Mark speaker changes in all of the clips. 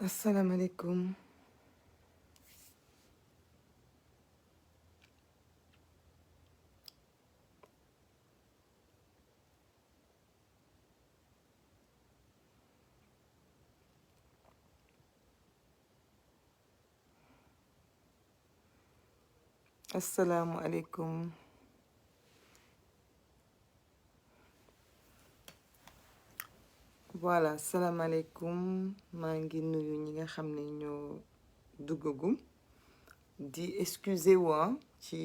Speaker 1: Assalamu alaikum. Assalamu alaikum. Voilà, assalamu alaikum. maa ngi nuyu ñi nga xam ne ñoo duggagum di excuser waa ci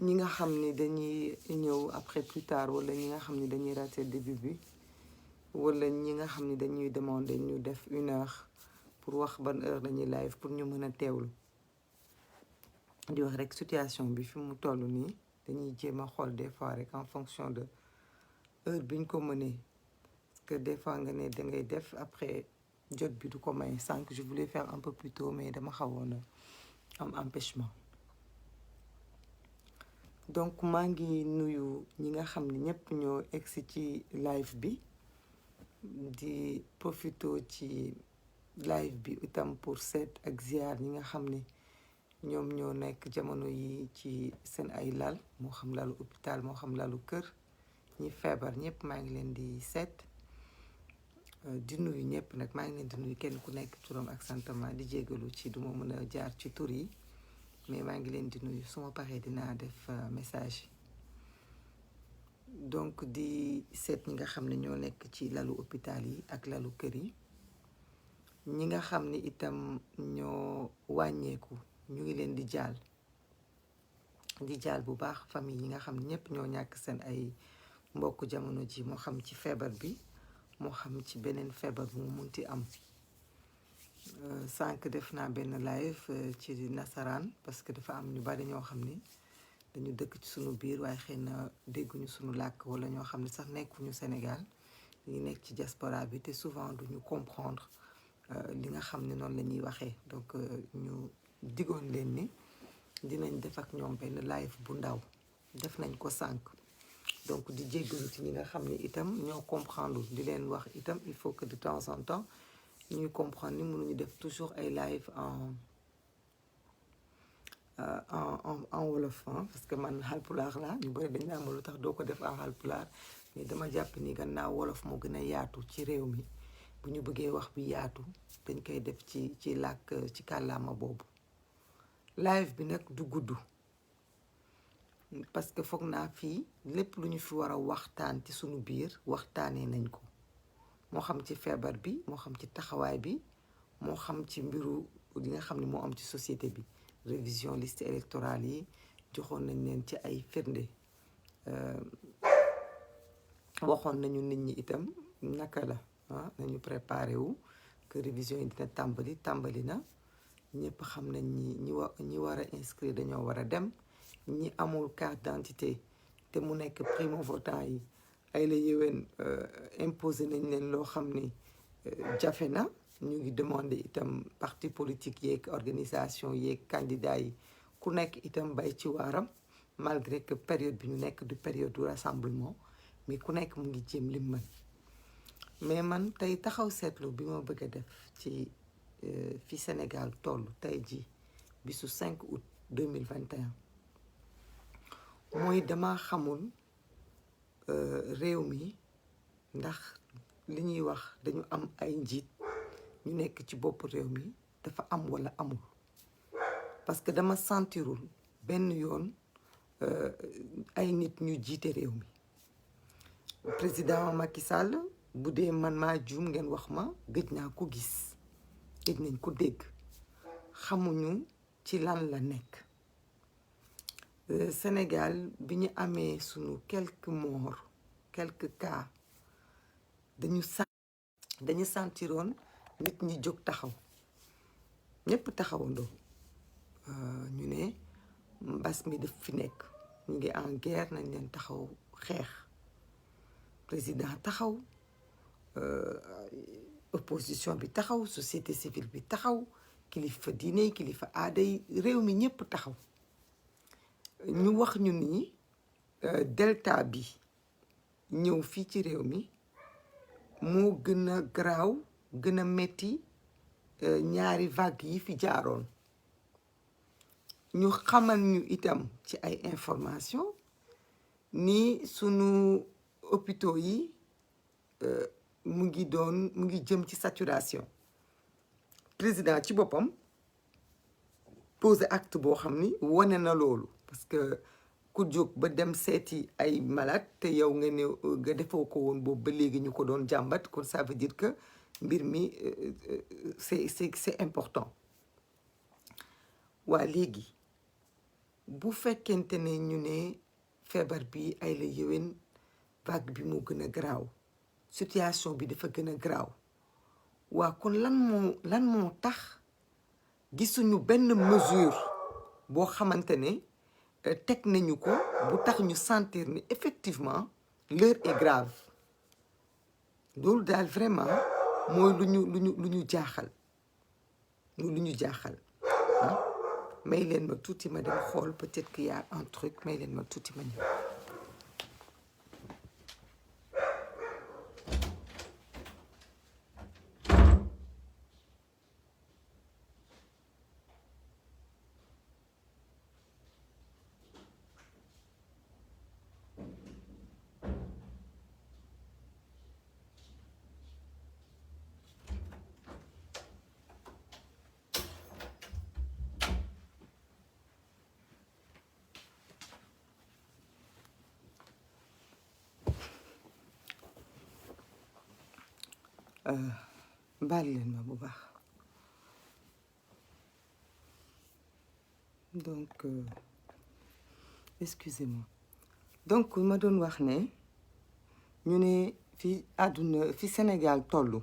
Speaker 1: ñi nga xam ne dañuy ñëw après plus tard wala ñi nga xam ne dañuy rater début bi wala ñi nga xam ne dañuy demander ñu def 1 heure pour wax ban heure lañuy live pour ñu mën a teewlu di wax rek situation bi fi mu toll nii dañuy jéem a xool des fois rek en fonction de heure biñ ko mënee parce que des fois nga ne dangay def après jot bi du ko may sànq je voulais faire un peu plus tôt mais dama xawoon a am empêchement donc maa ngi nuyu ñi nga xam ne ñëpp ñoo egsi ci live bi di profito ci live bi itam pour seet ak ziar ñi nga xam ne ñoom ñoo nekk jamono yi ci seen ay lal moo xam lalu hôpital moo xam lalu kër ñi feebar ñëpp maa ngi leen di seet di nuyu ñëpp nag maa ngi leen di nuyu kenn ku nekk turam ak santama di jégalu ci duma mën a jaar ci tur yi mais maa ngi leen di nuyu su ma paree dinaa def message donc di seet ñi nga xam ne ñoo nekk ci lalu hôpital yi ak lalu kër yi ñi nga xam ne itam ñoo wàññeeku ñu ngi leen di jaal bu baax famille yi nga xam ne ñëpp ñoo ñàkk seen ay mbokk jamono ji moo xam ci feebar bi moo xam ci beneen feebar bu mu munti am sànq def naa benn live ci nasaraan parce que dafa am ñu bari ñoo xam ne dañu dëkk ci sunu biir waaye xëy na dégguñu sunu làkk wala ñoo xam ne sax nekkuñu Sénégal ñu nekk ci diaspora bi te souvent duñu comprendre li nga xam ne noonu la ñuy waxee donc ñu digoon leen ni dinañ def ak ñoom benn live bu ndaw def nañ ko sànq donc di jéggalu ci ñi nga xam ne itam ñoo comprendre di leen wax itam il faut que de temps en temps ñuy comprendre ni mënuñu def toujours ay live en wolof parce que man Haalpulaar laa ñu bëri dañ naa ma lu tax doo ko def en Haalpulaar mais dama jàpp ni gannaaw wolof moo gën a yaatu ci réew mi bu ñu bëggee wax bi yaatu dañ koy def ci làkk ci kàllaama boobu live bi nag du gudd parce que foog naa fii lépp lu ñu fi war a waxtaan ci sunu biir waxtaanee nañ ko moo xam ci feebar bi moo xam ci taxawaay bi moo xam ci mbiru li nga xam ne moo am ci société bi révision liste électorale yi joxoon nañ leen ci ay firnde waxoon nañu nit ñi itam naka la nañu préparé wu que révision yi dina tàmbali na ñëpp xam nañ ñi war a inscrire dañoo war a dem ñi amul carte d'identité te mu nekk primo votant yi ay la yéwén imposé nañ leen loo xam ni jafe na ñu ngi demandé itam parti politique yeeg organisation yeeg candidat yi ku nekk itam bay ci waaram malgré que période bi ñu nekk du période du rassemblement mais ku nekk mu ngi jéem lim mën mais man tey taxaw seetlu bi ma bëgg a def ci fi Sénégal toll tey ji bisu 5 août 2021 mooy dama xamul réew mi ndax li ñuy wax dañu am ay njiit ñu nekk ci bopp réew mi dafa am walla amul parce que dama sentirul benn yoon ay nit ñu jiite réew mi président Macky Sall bu dee man maa juum ngeen wax ma gëj naa ko gis gëj nañ ko dégg xamuñu ci lan la nekk Sénégal bi ñu amee sunu quelques morts quelques cas dañu sentiroon nit ñi jóg taxaw ñépp taxawandoo ñu ne mbas mi daf fi nekk ñu ngi en guerre nañ leen taxaw xeex président taxaw opposition bi taxaw société civile bi taxaw kilifa diine kilifa aada yi réew mi ñépp taxaw ñu wax ñu ni delta bi ñëw fii ci réew mi moo gën a garaaw gën a metti ñaari vague yi fi jaaroon ñu xamal ñu itam ci ay information ni sunu hôpitaux yi mu ngi jëm ci saturation président ci boppam posé acte boo xam ni wane na loolu parce que ku jóg ba dem seeti ay malade te yow nga defoo ko woon boobu ba léegi ñu ko doon jàmbat kon ça veut dire que mbir mi c'est important waa léegi bu fekkente ne ñu ne feebar bi ay la yéwén vague bi moo gën a garaaw situation bi dafa gën a garaaw waa kon lan moo tax gisuñu benn mesure boo xamante ne teg nañu ko bu tax ñu sentir ni effectivement l'heure est grave loolu daal vraiment mooy lu ñu jaaxal may leen ma tuuti ma dem xool peut-être qu'il y a un truc may leen ma tuuti ma ñëw. baal leen ma bu baax donc excusez-moi donc ma doon wax ne ñu ne fi àdduna fi Sénégal tollu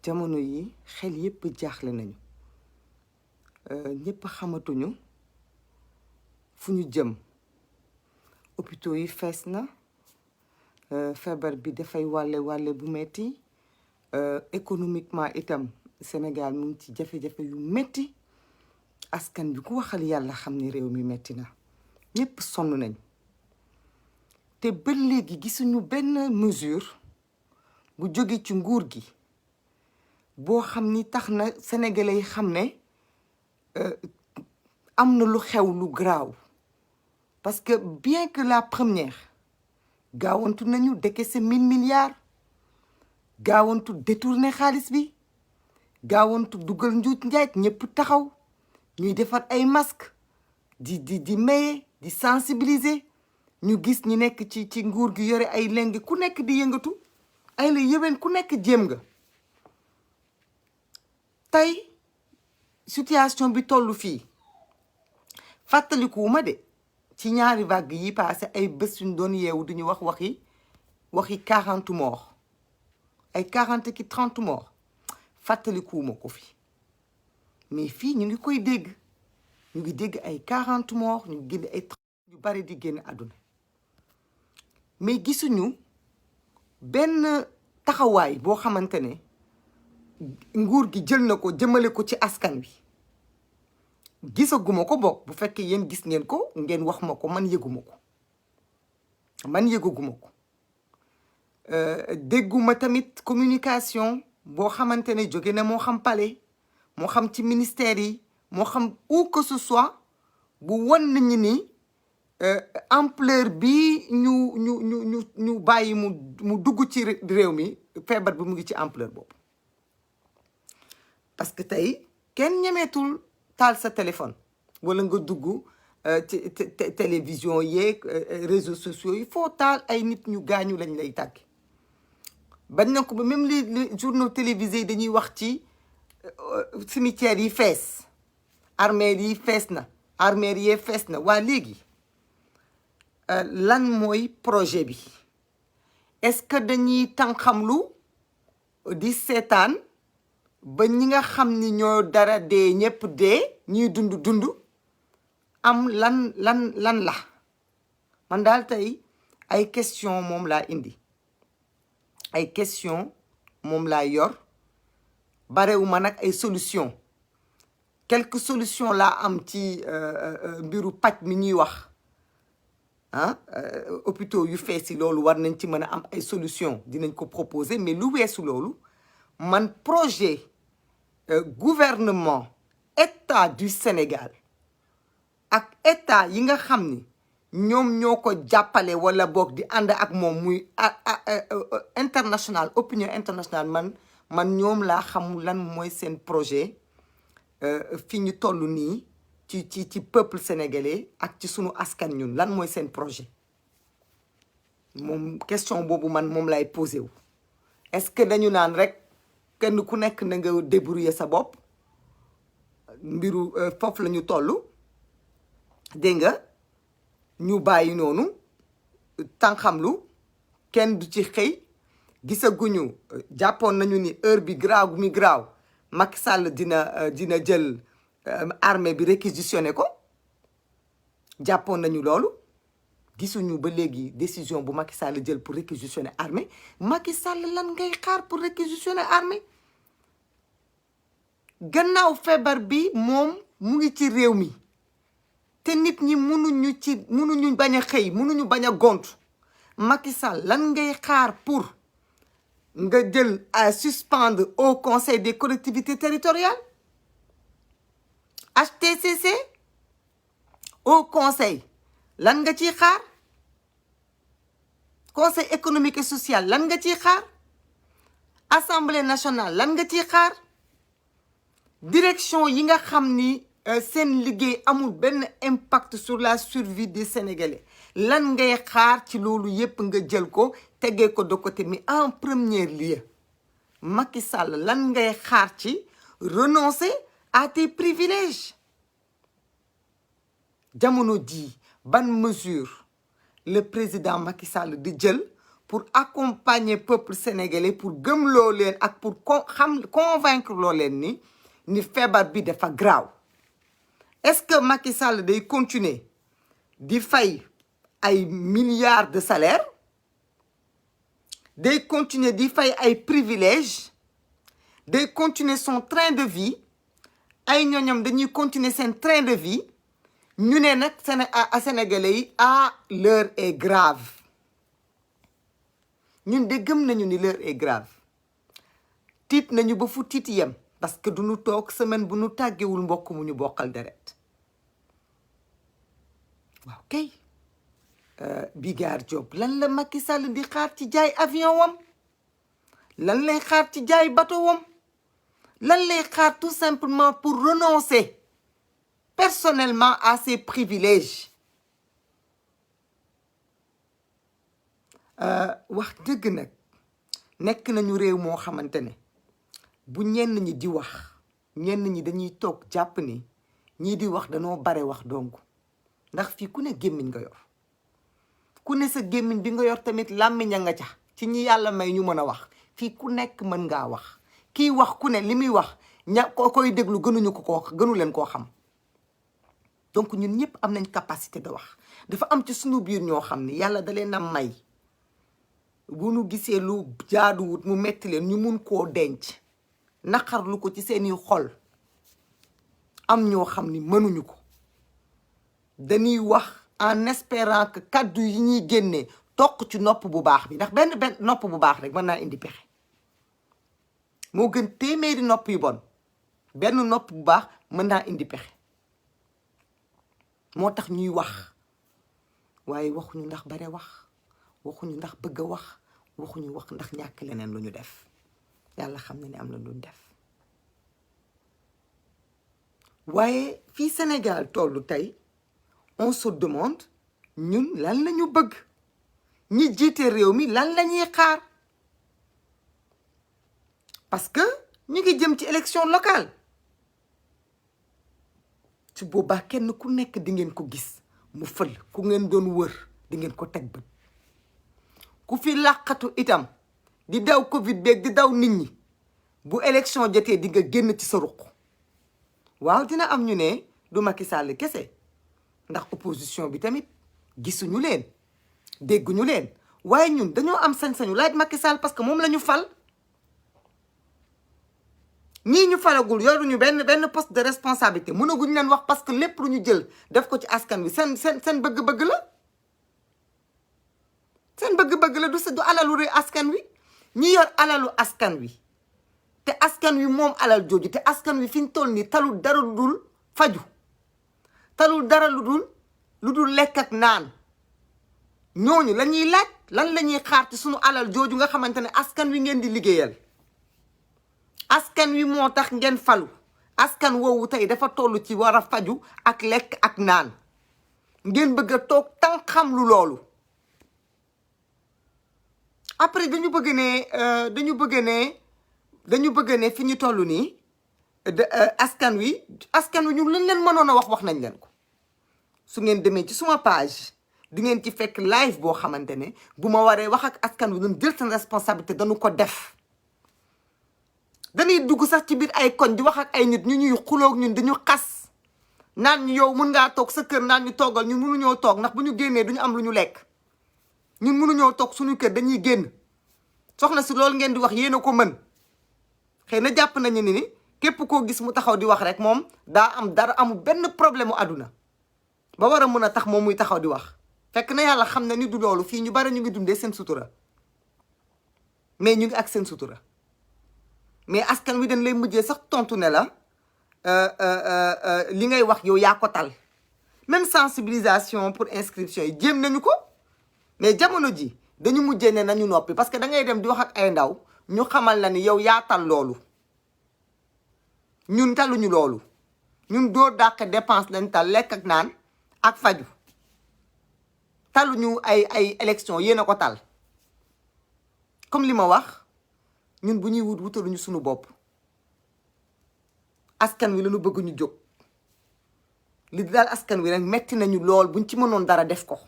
Speaker 1: jamono yi xel yépp jaaxle nañu ñépp xamatuñu fu ñu jëm hôpitaux yi fees na feebar bi dafay wàlle bu metti économiquement itam Sénégal mu ngi ci jafe-jafe yu metti askan bi ku waxal yàlla xam ni réew mi metti na ñépp sonn nañ te ba léegi gisuñu benn mesure bu jóge ci nguur gi boo xam ni tax na sénégalais yi xam ne am na lu xew lu graaw parce que bien que la première gaawantu nañu décaisser 1000 milliards gaawantu détourner xaalis bi gaawantu dugal njuut njaaj ñëpp taxaw ñuy defar ay masque di maye di sensibiliser ñu gis ñi nekk ci nguur gi yore ay lenge ku nekk di yëngatu ay la yëwén ku nekk jéem nga tey situation bi tollu fii fàttalikuwuma de ci ñaari vague yi passé ay bés yuñ doon yeewu duñu wax waxi 40 morts ay 40 ki 30 morts fàttalikuwuma ko fi mais fii ñu ngi koy dégg ñu ngi dégg ay 40 morts ñu ngi génn ay 30 yu bari di génn àdduna mais gisuñu benn taxawaay boo xamante ne nguur gi jël na ko jëmale ko ci askan wi gisaguma ko bokk bu fekkee yéen gis ngeen ko ngeen wax ma ko man yëgaguma ko dégguma tamit communication boo xamante ne jóge na moo xam palais moo xam ci ministère yi moo xam où que ce soit bu won nañu ni ampleur bi ñu bàyyi mu dugg ci réew mi feebar bi mu ngi ci ampleur boobu parce que tey kenn ñemeetul taal sa téléphone wala nga dugg ci télévision yeeg réseaux sociaux yi foo taal ay nit ñu gaañu lañ lay tàgg bañ na ko ba même les journaux télévisés yi dañuy wax ci cimetières yi fees armeel yi fees na armeel yi fees na waa léegi lan mooy projet bi est-ce que dañuy tànqamlu di seetaan ba ñi nga xam ni ñoo dara dee ñëpp dee ñuy dund am lan la man daal tey ay question moom laa indi ay question moom laa yor barewuma nag ay solution quelques solutions laa am ci mbiru paj mi ñuy wax hôpitaux yu fees yi loolu war nañ ci mën a am ay solution dinañ ko proposer mais lu weesu loolu man projet gouvernement état du Sénégal ak état yi nga xam ni ñoom ñoo ko jàppale wala boog di ànd ak moom muy international opinion internationale man ñoom laa xamul lan mooy seen projet fi ñu toll nii ci peuple sénégalais ak ci sunu askan ñun lan mooy seen projet moom question boobu man moom lay posé wu. est-ce que dañu naan rek kenn ku nekk na nga débrouiller sa bopp mbiru foofu la ñu toll dégg nga ñu bàyyi noonu tànqamlu kenn du ci xëy gisaguñu jàppoon nañu ni heure bi graaw mi graaw Macky Sall dina jël armée bi réquisitionné ko jàppoon nañu loolu gisuñu ba léegi décision bu Macky Sall jël pour réquisitionner armée Macky Sall lan ngay xaar pour réquisitionner armée gannaaw feebar bi moom mu ngi ci réew mi te nit ñi mënuñu bañ a xëy mënuñu bañ a gont Macky Sall lan ngay xaar pour nga jël à suspendre au conseil des collectivités territoriales HTCC au conseil lan nga ciy xaar conseil économique et social lan nga ciy xaar assemblée nationale lan nga ciy xaar direction yi nga xam ni seen liggéey amul benn impact sur la survie des Sénégalais lan ngay xaar ci loolu yépp nga jël ko tegee ko de côté mi en premier lieu Macky Sall lan ngay xaar ci renoncer à tes privilèges jamono ji ban mesure le président Macky Sall di jël pour accompagner peuple sénégalais pour gëmloo leen ak pour convaincre loo leen ni feebar bi dafa graaw est-ce que Macky Sall day continuer di fay ay milliards de salaire day continuer di fay ay privilèges day continuer son train de vie ay ñoñam dañuy continuer seen train de vie ñu ne nag Sénégalais yi l'heure est grave ñun de gëm nañu ni l'heure est grave tiit nañu ba fu tiit yem parce que duñu toog semaine bu ñu tàggewul mbokk mu ñu bokkal deret waaw kay Bigar Diop lan la Macky Sall di xaar ci jaay avion wam lan lay xaar ci jaay bateau wam lan lay xaar tout simplement pour renoncer personnellement à ses privilèges wax dëgg nag nekk nañu réew moo xamante ne bu ñenn ñi di wax ñenn ñi dañuy toog jàpp ni ñii di wax danoo bare wax donc ndax fii ku ne gémmiñ nga yor ku ne sa gémmiñ bi nga yor tamit làmmiñ a nga ca ci ñi yàlla may ñu mën a wax fii ku nekk mën ngaa wax kii wax ku ne li muy wax ko koy déglu gënu leen koo xam donc ñun ñëpp am nañ capacité de wax dafa am ci sunu biir ñoo xam ne yàlla da leen a may bu nu gisee lu jaaduwut mu metti leen ñu mun koo denc naqarlu ko ci seeni xol am ñoo xam ni mënuñu ko dañuy wax en espérant que kaddu yi ñuy génnee toq ci nopp bu baax bi ndax benn nopp bu baax rek mën naa indi pexe moo gën téeméeri nopp yu bon benn nopp bu baax mën naa indi pexe moo tax ñuy wax waaye waxuñu ndax bare wax waxuñu ndax bëgg a wax waxuñu wax ndax ñàkk leneen lu ñu def yàlla xam na ne am na lu ñu def waaye fii Sénégal tollu tey on se demande ñun lan la ñu bëgg ñi jiite réew mi lan la ñuy xaar parce que ñu ngi jëm ci élection locale su boobaa kenn ku nekk di ngeen ko gis mu fël ku ngeen doon wër di ngeen ko teg bët ku fi làqatu itam di daw Covid beeg di daw nit ñi bu élection jotee di nga génn ci sa ruq waaw dina am ñu ne du Macky Sall kese ndax opposition bi tamit gisuñu leen dégguñu leen waaye ñun dañoo am sañ-sañu laaj Macky Sall parce que moom la ñu fal ñii ñu falagul yoruñu benn poste de responsabilité mënaguñ leen wax parce que lépp lu ñu jël def ko ci askan wi seen bëgg-bëgg la seen bëgg-bëgg la du alalu réew askan wi ñi yor alalu askan wi te askan wi moom alal jooju te askan wi fi ñu toll nii talul dara lu dul faju talul dara lu dul lekk ak naan ñooñu la ñuy laaj lan la ñuy xaar ci sunu alal jooju nga xamante ne askan wi ngeen di liggéeyal askan wi moo tax ngeen falu askan woowu tey dafa toll ci war a faju ak lekk ak naan ngeen bëgg a toog tan xam lu loolu après dañu bëgg ne fi ñu toll nii askan wi ñu lañ leen mënoon a wax nañ leen ko su ngeen demee ci suma page di ngeen ci fekk live boo xamante ne bu ma waree wax ak askan wi ñun jël seen responsabilité dañu ko def dañuy dugg sax ci biir ay koñ di wax ak ay nit ñu ñuy xuloog ñun dañu xas naan ñu yow mun ngaa toog sa kër naan ñu toogal ñun mënuñoo toog ndax bu ñu génnee duñu am lu ñu lekk ñun mënuñoo toog suñu kër dañuy génn soxna si loolu ngeen di wax yéen a ko mën xëy na jàpp nañu ni képp koo gis mu taxaw di wax rek moom daa am dara amul benn problème mu àdduna ba war a mën a tax moom muy taxaw di wax fekk na yàlla xam na ni du loolu fii ñu bari ñu ngi dundee seen sutura mais ñu ngi ak seen sutura mais askan wi dañ lay mujjee sax tontu ne la li ngay wax yow yaa ko tal même sensibilisation pour inscription yi jéem nañu ko mais jamono ji dañu mujjee ne nañu noppi parce que da ngay dem di wax ak ay ndaw ñu xamal la ni yow yaa tal loolu ñun taluñu loolu ñun doo dàq dépense lañ tal lekk ak naan ak faju taluñu ay élection yéen a ko tal comme li ma wax ñun bu ñuy wutaluñu suñu bopp askan wi lañu bëgg ñu jóg li daal askan wi rek metti nañu lool buñ ci mënoon dara def ko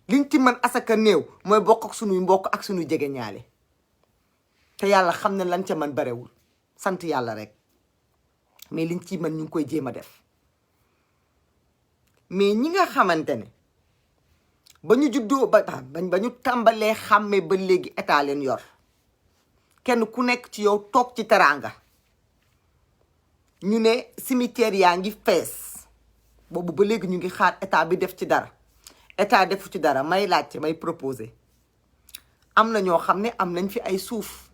Speaker 1: liñ ci mën asaka néew mooy bokk ak suñuy mbokk ak suñuy jege ñaale te yàlla xam ne lañ ca mën barewul sant yàlla rek mais liñ ci mën ñu ngi koy jéem a def mais ñi nga xamante ne ba ñu juddoo ba ñu tàmbalee xàmmee ba léegi état leen yor kenn ku nekk ci yow toog ci teraanga ñu ne cimetière yaa ngi fees boobu ba léegi ñu ngi xaar état bi def ci dara état defu ci dara may laajte may proposé am na ñoo xam ne am nañ fi ay suuf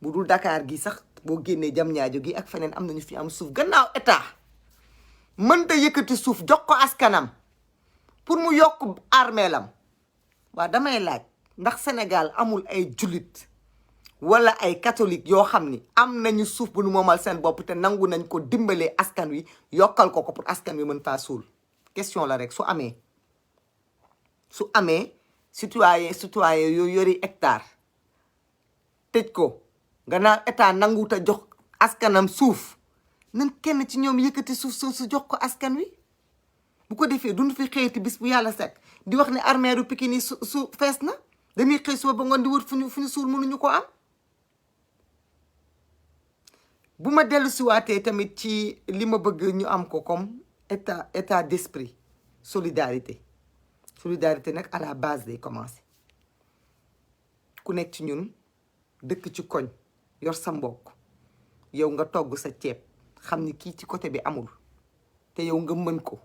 Speaker 1: bu dul Dakar gi sax boo génnee Diamniadio gi ak feneen am nañu fi am suuf gannaaw état mënta yëkkati suuf jox ko askanam pour mu yokk armeelam waa damay laaj ndax Sénégal amul ay jullit wala ay catholique yoo xam ni am nañu suuf bu nu moomal seen bopp te nangu nañ ko dimbalee askan wi yokkal ko pour askan wi mën faa suul question la rek su amee citoyen yooyu yori hectare tëj ko gannaaw état nanguut a jox askanam suuf nan kenn ci ñoom yëkkati suuf su jox ko askan wi bu ko defee duñu fi xëyti bis bu yàlla sekk di wax ne armeeru Pikine yi su fees na dañuy xëy suba ba ngoon di wër fu ñu suul mënuñu ko am bu ma dellu siwaatee tamit ci li ma bëgg ñu am ko comme état d'esprit solidarité nag à la base day commencé ku nekk ci ñun dëkk ci koñ yor sa mbokk yow nga togg sa ceeb xam ni kii ci côté bi amul te yow nga mën ko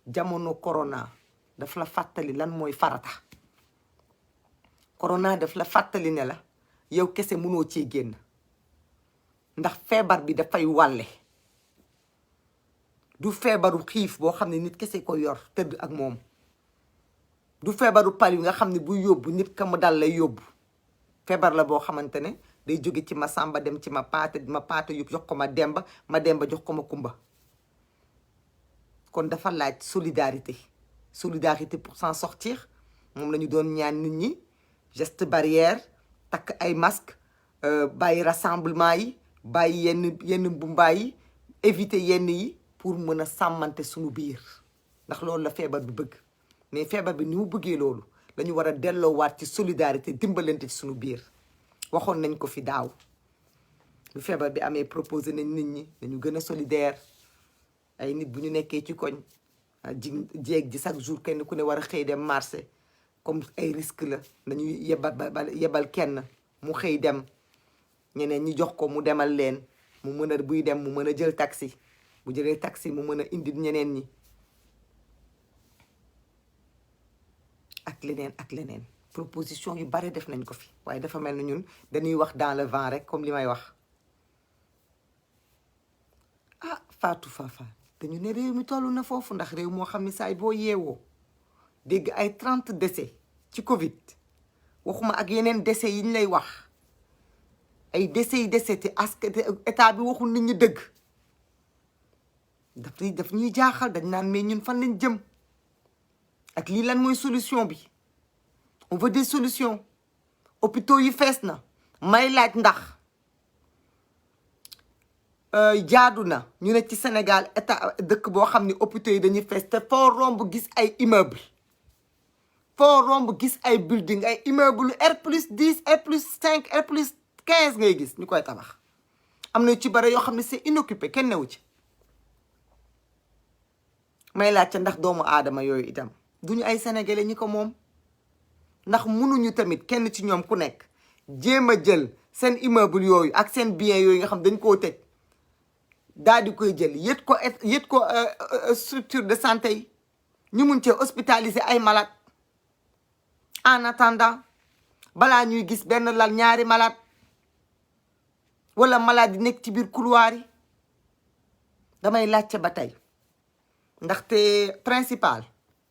Speaker 1: jamono corona daf la fàttali lan mooy farata corona daf la fàttali ne la yow kese mënoo cee génn ndax feebar bi dafay wàlle du feebaru xiif boo xam ne nit kese ko yor tëdd ak moom du feebaru pal yi nga xam ne bu yóbbu nit ka mu dal lay yóbbu feebar la boo xamante ne day jóge ci ma sàmba dem ci ma paate yu jox ko ma demba jox ko ma kumba kon dafa laaj solidarité pour s'en sortir moom la ñu doon ñaan nit ñi geste barrière takk ay masque bàyyi rassemblement yi bàyyi yenn mbumbaay yi éviter yenn yi pour mën a sàmmante suñu biir ndax loolu la feebar bi bëgg mais feebar bi ni mu bëggee loolu dañu war a delloowaat ci solidarité dimbalante ci suñu biir waxoon nañ ko fi daaw lu feebar bi amee proposé nañ nit ñi dañu gën a solidaire ay nit bu ñu nekkee ci koñ jéeg ji chaque jour kenn ku ne war a xëy dem marché comme ay risque la dañuy yebal kenn mu xëy dem ñeneen ñi jox ko mu demal leen mu mën a buy dem mu mën a jël taxi bu jëlee taxi mu mën a indi ñeneen ñi ak leneen proposition yu bare def nañ ko fi waaye dafa mel ni ñun dañuy wax dans le vent rek comme li may wax ah Fatou Fafa dañu ne réew mi toll na foofu ndax réew moo xam ne saay boo yeewoo dégg ay 30 décès ci Covid waxuma ak yeneen décès yi ñu lay wax ay décès yi décès te état bi waxul nit ñi dëgg daf ñuy jaaxal dañ naan mais ñun fan lañ jëm ak lii lan mooy solution bi on veut des solutions hôpitaux yi fees na may laaj ndax jaadu na ñu ne ci Sénégal état dëkk boo xam ne hôpitaux yi dañuy fees te foo romb gis ay immeuble foo romb gis ay building ay immeuble R+10 R+5 R+15 ngay gis ñu koy tabax am na ci bare yoo xam ne c'est inoccupé kenn newu ci may laajte ndax doomu aadama yooyu itam duñu ay sénégalais ñi ko moom ndax mënuñu tamit kenn ci ñoom ku nekk jéem a jël seen immeuble yooyu ak seen bien yooyu nga xam dañ koo tëj daal di koy jël yët ko structure de santé yi ñu mun cee hospitaliser ay malade en attendant balaa ñuy gis benn lal ñaari malade wala malade yi nekk ci biir couloir yi damay laajte ba tey ndaxte principal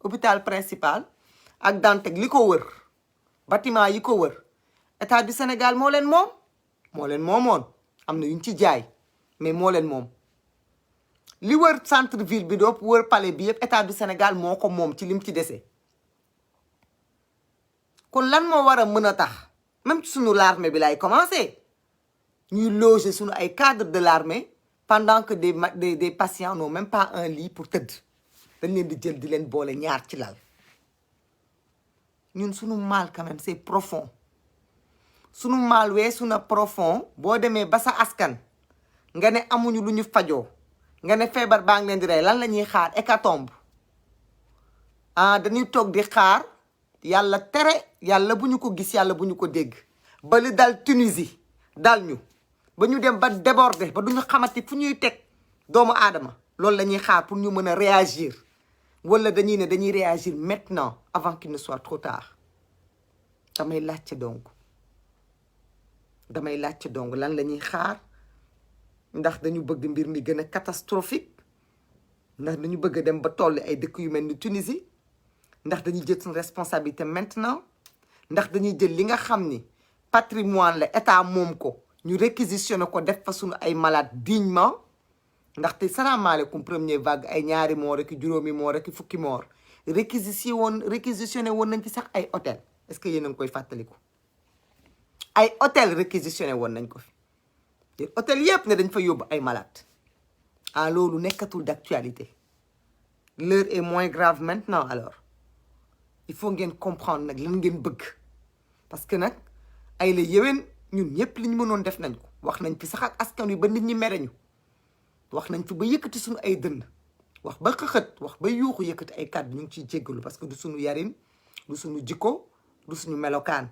Speaker 1: hôpital principal ak Dantec li ko wër bâtiment yi ko wër état du Sénégal moo leen moomoon am na yuñ ci jaay mais moo leen moom li wër centre ville bi doop wër palais bi yëpp état du Sénégal moo ko moom ci lim ci dese kon lan moo war a mën a tax même ci sunu l'armée bi lay commencer ñuy loger sunu ay cadres de l'armée pendant que des patients n'ont même pas un lit pour tëdd dañ leen di jël di leen boole ñaar ci lal ñun sunu mal quand même c'est profond sunu mal weesu na profond boo demee ba sa askan nga ne amuñu lu ñu fajoo nga ne feebar baa ngi leen di rey lan la ñuy xaar hécatombe dañuy toog di xaar yàlla tere yàlla bu ñu ko gis yàlla bu ñu ko dégg ba li dal Tunisie dal ñu ba ñu dem ba déborder ba duñu xamati fu ñuy teg doomu aadama loolu la ñuy xaar pour ñu mën a réagir wala dañuy ne dañuy réagir maintenant avant qu'il ne soit trop tard damay laajte donc lan la ñuy xaar ndax dañu bëgg mbir mi gën a catastrophique ndax dañu bëgg a dem ba toll ay dëkk yu mel ni Tunisie ndax dañuy jël suñu responsabilité maintenant ndax dañuy jël li nga xam ni patrimoine la état moom ko ñu réquisitionné ko def fa suñu ay malade dignement ndaxte salaamaaleykum première vague ay ñaari moo rek juróomi moo rek fukki moor réquisitionné woon nañ ci sax ay hôtel est-ce que yéen a ngi koy fàttaliku ay hôtel réquisitionné woon nañ ko fi te hôtel yëpp ne dañ fa yóbbu ay malade loolu nekkatul d'actualité l'heure est moins grave maintenant alors il faut ngeen comprendre nag lan ngeen bëgg parce que nag ay la yéwén ñun ñëpp li ñu mënoon def nañ ko wax nañ fi sax ak askan wi ba nit ñi mere ñu wax nañ fi ba yëkkati suñu ay dënn wax ba xëxët wax ba yuuxu yëkkati ay kàddu ñu ngi ciy jéggalu parce que du suñu yarin du suñu jikko du suñu melokaan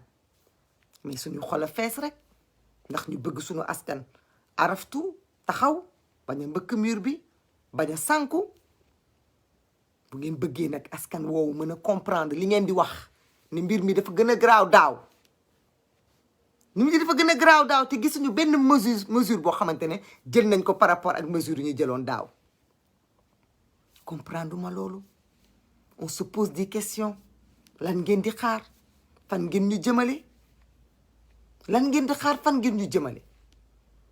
Speaker 1: mais suñu xol a fees rek ndax ñu bëgg suñu askan araftu taxaw bañ a mbëkk mur bi bañ a sànku bu ngeen bëggee nag askan woowu mën a comprendre li ngeen di wax ni mbir mi dafa gën a garaaw daaw te gisuñu benn mesure boo xamante ne jël nañ ko par rapport ak mesure yi ñu jëloon daaw comprendre ma loolu on se pose des questions lan ngeen di xaar fan ngeen ñu jëmale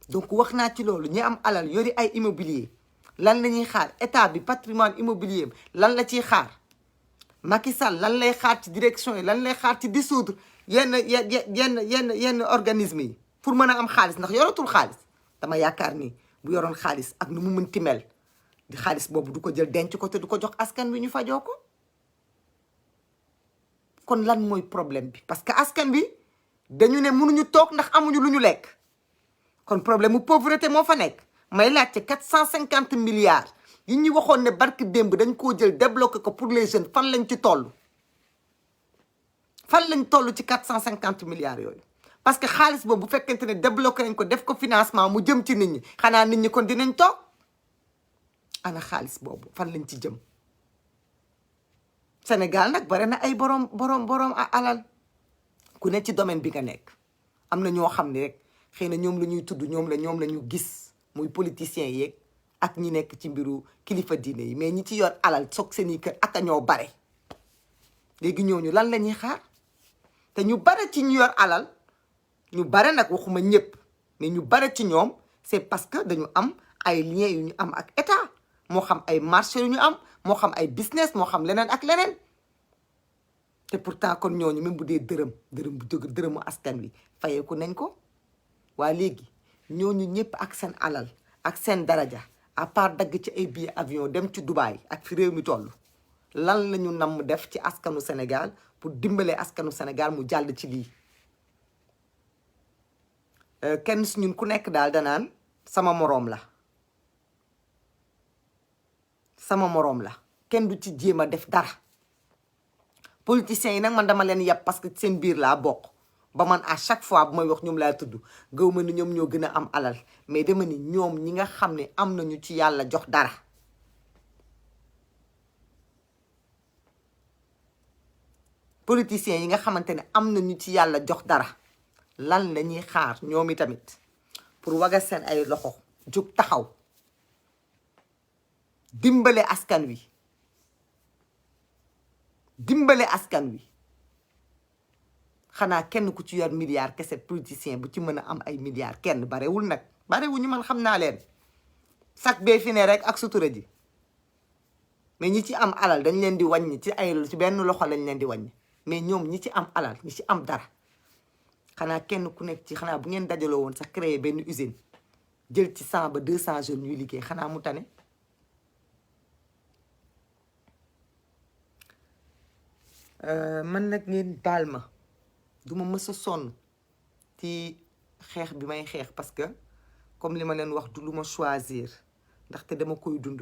Speaker 1: donc wax naa ci loolu ñi am alal yori ay immobilier lan la ñuy xaar état bi patrimoine immobilier lan la ciy xaar Macky Sall lan lay xaar ci direction yi lan lay xaar ci dissoudre yenn organisme yi pour mën a am xaalis ndax yoratul xaalis dama yaakaar ni bu yoroon xaalis ak nu mu mënti mel di xaalis boobu du ko jël denc ko te du ko jox askan wi ñu fajoo ko kon lan mooy problème bi parce que askan bi dañu ne mënuñu toog ndax amuñu lu ñu lekk kon problème mu pauvreté moo fa nekk may laajte 450 milliards yi ñu waxoon ne barki démb dañ koo jël débloqué ko pour les jeunes fan lañ ci toll ci 450 milliards yooyu parce que xaalis boobu bu fekkente ne débloqué nañ ko def ko financement mu jëm ci nit ñi xanaa nit ñi kon dinañ toog ana xaalis boobu fan lañ ci jëm Sénégal nag bare na ay borom alal ku ne ci domaine bi nga nekk. am na ñoo xam ne rek xëy na ñoom la ñuy tudd ñoom la ñu gis muy politiciens yeeg ak ñi nekk ci mbiru kilifa diine yi, mais ñi ci yor alal soog seen i kër ak a ñoo bare. léegi ñooñu lan la ñuy xaar te ñu bare ci ñu yor alal, ñu bare nag waxuma ñëpp mais ñu bare ci ñoom c'est parce que dañu am ay liens yu ñu am ak état, moo xam ay marché yu ñu am, moo xam ay business, moo xam leneen ak leneen. te pourtant kon ñooñu même bu dee dërëm bu jóg dërëmu askan wi fayeeku nañ ko. waa léegi ñooñu ñëpp ak seen alal ak seen daraja, à part dagg ci ay billets avion dem ci Dubaï ak fi réew mi toll, lan la ñu namm def ci askanu Sénégal pour dimbalee askanu Sénégal mu jàll ci lii. kenn si ñun ku nekk daal danaan sama moroom la, sama moroom la, kenn du ci jéem a def dara. politiciens yi nag man dama leen yàpp parce que seen biir laa bokk, ba man à chaque fois bu may wax ñoom laa tudd, gaw ma ni ñoom ñoo gën a am alal, mais dama ni ñoom ñi nga xam ne am nañu ci yàlla jox dara. politiciens yi nga xamante ne am nañu ci yàlla jox dara, lan la ñuy xaar ñoom itamit pour waga seen ay loxo jóg taxaw dimbale askan wi, dimbale askan wi. xanaa kenn ku ci yor milliard kese politicien bu ci mën a am ay milliards, kenn barewul nag, barewuñu, man xam naa leen sax bee fi ne rek ak sutura ji. mais ñi ci am alal dañ leen di wàññi ci ay ci benn loxo lañ leen di wàññi, mais ñoom ñi ci am alal, ñi ci am dara, xanaa kenn ku nekk ci, xanaa bu ngeen dajaloo woon sax créer benn usine jël ci 100 ba 200 jeunes ñuy liggéey, xanaa mu tane. man nag ngeen baal ma, duma mës a sonn ci xeex bi may xeex parce que comme li ma leen wax du lu ma choisir, ndaxte dama koy dund.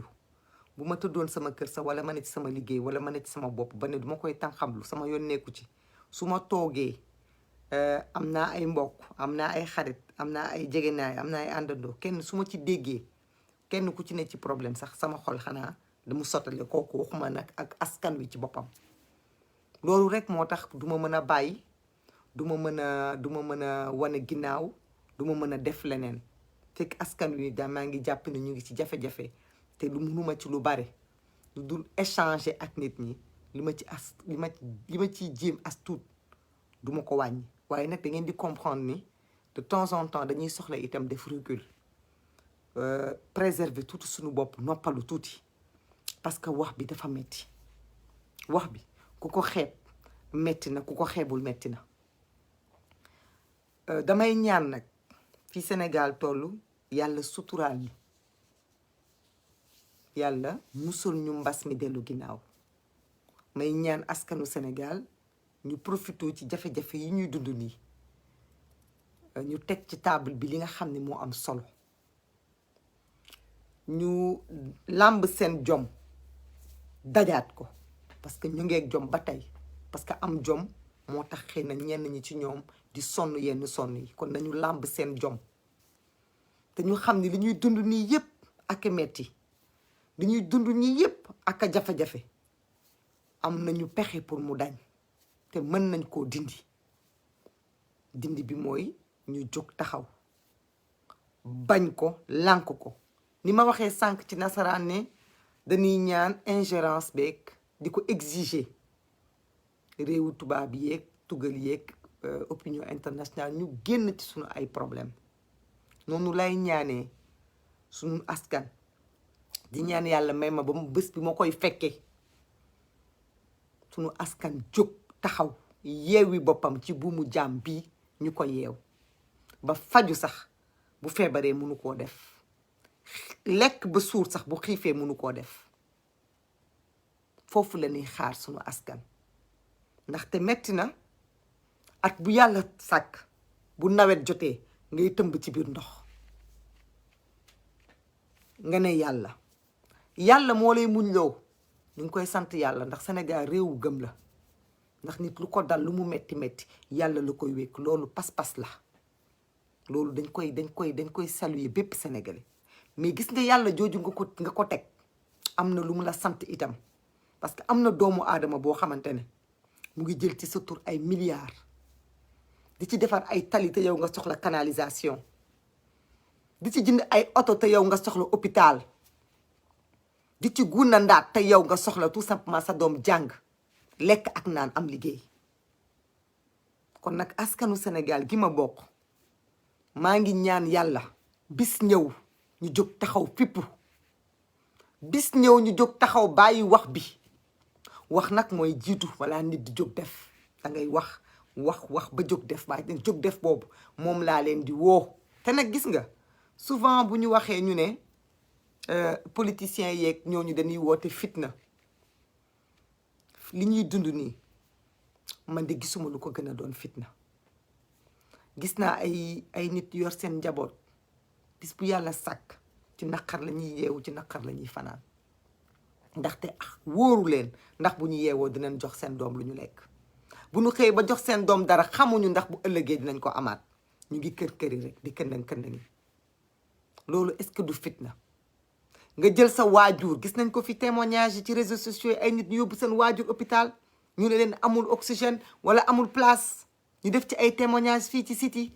Speaker 1: bu ma tëddoon sama kër sax wala ma ne ci sama liggéey wala ma ne ci sama bopp ba ne duma koy tànqamlu, sama yoon nekku ci. su ma toogee am naa ay mbokk, am naa ay xarit, am naa ay jegenaay, am naa ay àndandoo, kenn su ma ci déggee kenn ku ci ne ci problème sax sama xol xanaa damu sottale kooku, waxuma nag ak askan wi ci boppam. loolu rek moo tax du ma mën a bàyyi, du ma mën a wane ginnaaw, du ma mën a def leneen fekk askan wi da maa ngi jàpp ne ñu ngi ci jafe-jafe, te lu munuma ci lu bare lu dul échanger ak nit ñi, li ma ciy jéem as tuut du ma ko wàññi. waaye nag da ngeen di comprendre ni de temps en temps dañuy soxla itam def recul, préserver tuuti suñu bopp, noppalu tuuti, parce que wax bi dafa metti. wax bi ku ko xeeb metti na, ku ko xeebul metti na. damay ñaan nag fi Sénégal tollu yàlla suturaal ñu, yàlla musul ñu mbas mi dellu ginnaaw. may ñaan askanu Sénégal ñu profité ci jafe-jafe yi ñuy dund nii, ñu teg ci table bi li nga xam ne moo am solo, ñu làmb seen jom dajaat ko, parce que ñu ngeeg jom ba tey, parce que am jom moo tax xëy na ñenn ñi ci ñoom di sonn yenn sonn yi. kon nañu làmb seen jom te ñu xam ne li ñuy dund nii yëpp ak metti, li ñuy dund nii yëpp ak a jafe-jafe, am nañu pexe pour mu dañ te mën nañ koo dindi. dindi bi mooy ñu jóg taxaw bañ ko, lànk ko. ni ma waxee sànq ci nasaraan ne dañuy ñaan ingérence beeg di ko exiger réewu tubaab yeeg tugal yeeg opinion internationale ñu génn ci suñu ay problème. noonu lay ñaanee suñu askan, di ñaan yàlla may ma ba mu bés bi ma koy fekkee suñu askan jóg taxaw yeewi boppam ci buumu jaam bii ñu ko yeew ba faju sax bu feebaree mënu koo def, lekk ba suur sax bu xiifee mënu koo def. foofu la ñuy xaar suñu askan, ndaxte metti na. at bu yàlla sàkk bu nawet jotee ngay tëmb ci biir ndox, nga ne yàlla moo lay muñ loo. ñu ngi koy sant yàlla ndax Sénégal réewu gëm la, ndax nit lu ko dal lu mu metti metti yàlla la koy wékk. loolu pas-pas la, loolu dañ koy saluer bépp sénégalais. mais gis nga yàlla jooju nga ko teg am na lu mu la sant itam, parce que am na doomu aadama boo xamante ne mu ngi jël ci sa tur ay milliards di ci defar ay tali te yow nga soxla canalisation di ci jënd ay oto te yow nga soxla hôpital di ci guna ndaat te yow nga soxla tout simplement sa doom jàng lekk ak naan am liggéey. kon nag askanu Sénégal gi ma bokk maa ngi ñaan yàlla bis ñëw ñu jóg taxaw fippu, bis ñëw ñu jóg taxaw bàyyi wax bi. wax nag mooy jiitu wala nit di jóg def, da ngay wax ba jóg def, ba jóg def boobu moom laa leen di woo. te nag gis nga souvent bu ñu waxee ñu ne politiciens yeeg ñooñu dañuy woote fitna, li ñuy dund nii man de gisuma lu ko gën a doon fitna. gis naa ay nit yor seen njaboot bis bu yàlla sàkk ci naqar la ñuy yeewu, ci naqar la ñuy fanaan, ndaxte wóoru leen ndax bu ñu yeewoo dinañ jox seen doom lu ñu lekk. bu ñu xëyee ba jox seen doom dara xamuñu ndax bu ëllëgee dinañ ko amaat, ñu ngi kër-këri rek di këndëng-këndëngi. loolu est-ce que du fitna? nga jël sa waajur, gis nañ ko fi témoignage yi ci réseaux sociaux yi, ay nit ñu yóbbu seen waajur hôpital ñu ne leen amul oxygène wala amul place, ñu def ci ay témoignage fii ci site yi.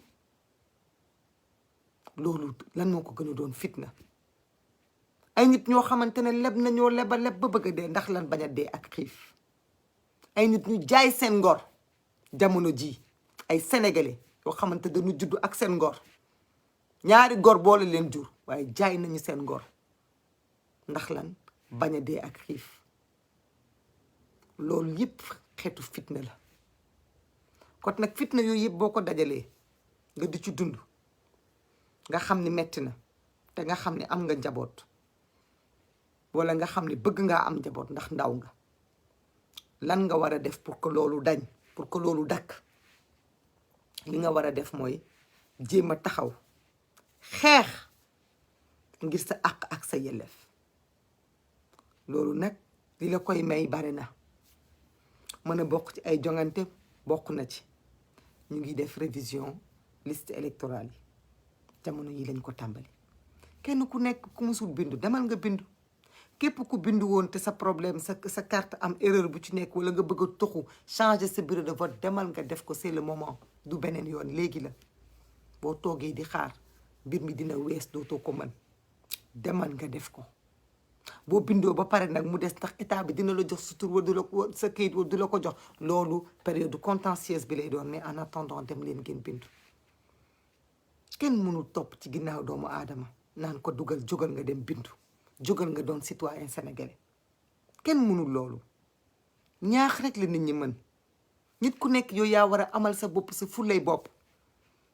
Speaker 1: loolu lan moo ko gën a doon fitna? ay nit ñoo xamante ne leb nañoo leb ba bëgg a dee ndax lan bañ a dee ak xiif. ay nit ñu jaay seen ngor jamono ji, ay sénégalais yoo xamante dañu juddu ak seen ngor, ñaari gor boole leen jur waaye jaay nañu seen ngor ndax lan bañ a dee ak xiif. loolu yëpp xeetu fitna la. kon nag fitna yooyu yëpp boo ko dajalee nga di ci dund, nga xam ni metti na, te nga xam ni am nga njaboot wala nga xam ni bëgg ngaa am njaboot ndax ndaw nga, lan nga war a def pour que loolu dañ, pour que loolu dakk? li nga war a def mooy jéem a taxaw xeex ngir sa àq ak sa yelleef. loolu nag li la koy may bari na, mën a bokk ci ay jongante bokk na ci. ñu ngi def révision liste électorale yi, jamono yi lañ ko tàmbali. kenn ku nekk ku musul bindu demal nga bindu. képp ku bindu woon te sa problème sa carte am erreur bu ci nekk, wala nga bëgg a toxu changer sa bureau de vote, demal nga def ko, c'est le moment. du beneen yoon, léegi la. boo toogee di xaar mbir mi dina wees, dootoo ko mën. demal nga def ko. boo bindoo ba pare nag mu des ndax état bi dina la jox sa tur, du la ko sa kayit du la ko jox, loolu période contentieuse bi lay doon. mais en attendant dem leen ngeen bindu. kenn mënul topp ci ginnaaw doomu aadama naan ko dugal, jógal nga dem bindu, jógal nga doon citoyen sénégalais. kenn mënul loolu. ñaax rek la nit ñi mën. nit ku nekk yow yaa war a amal sa bopp sa fullay bopp,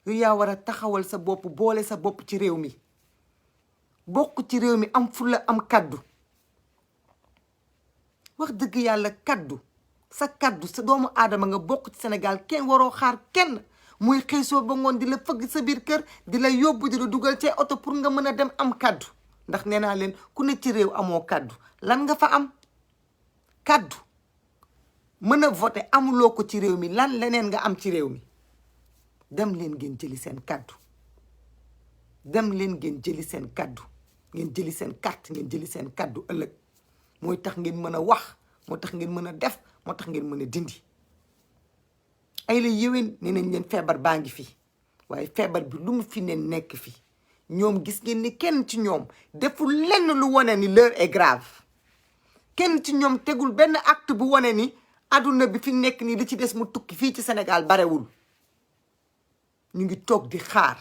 Speaker 1: yow yaa war a taxawal sa bopp, boole sa bopp ci réew mi, bokk ci réew mi, am fulla, am kaddu. wax dëgg yàlla kaddu, sa kaddu, sa doomu aadama nga bokk ci Sénégal. kenn waroo xaar kenn muy xëy soo ba ngoon di la fëgg sa biir kër, di la yóbbu, di la dugal ci oto pour nga mën a dem am kaddu. ndax nee naa leen ku ne ci réew amoo kaddu, lan nga fa am? kaddu mën a voter amuloo ko ci réew mi, lan leneen nga am ci réew mi? dem leen ngeen jëli seen kaddu, dem leen ngeen jëli seen kaddu, ngeen jëli seen carte, ngeen jëli seen kaddu. ëllëg mooy tax ngeen mën a wax, moo tax ngeen mën a def, moo tax ngeen mën a dindi. ay la yéwén nee nañ leen feebar baa ngi fi, waaye feebar bi lu mu fi ne nekk fi. ñoom gis ngeen ni kenn ci ñoom deful lenn lu wane ni l'heure est grave. kenn ci ñoom tegul benn acte bu wane ni adduna bi fi nekk nii li ci des mu tukki fii ci Sénégal barewul. ñu ngi toog di xaar,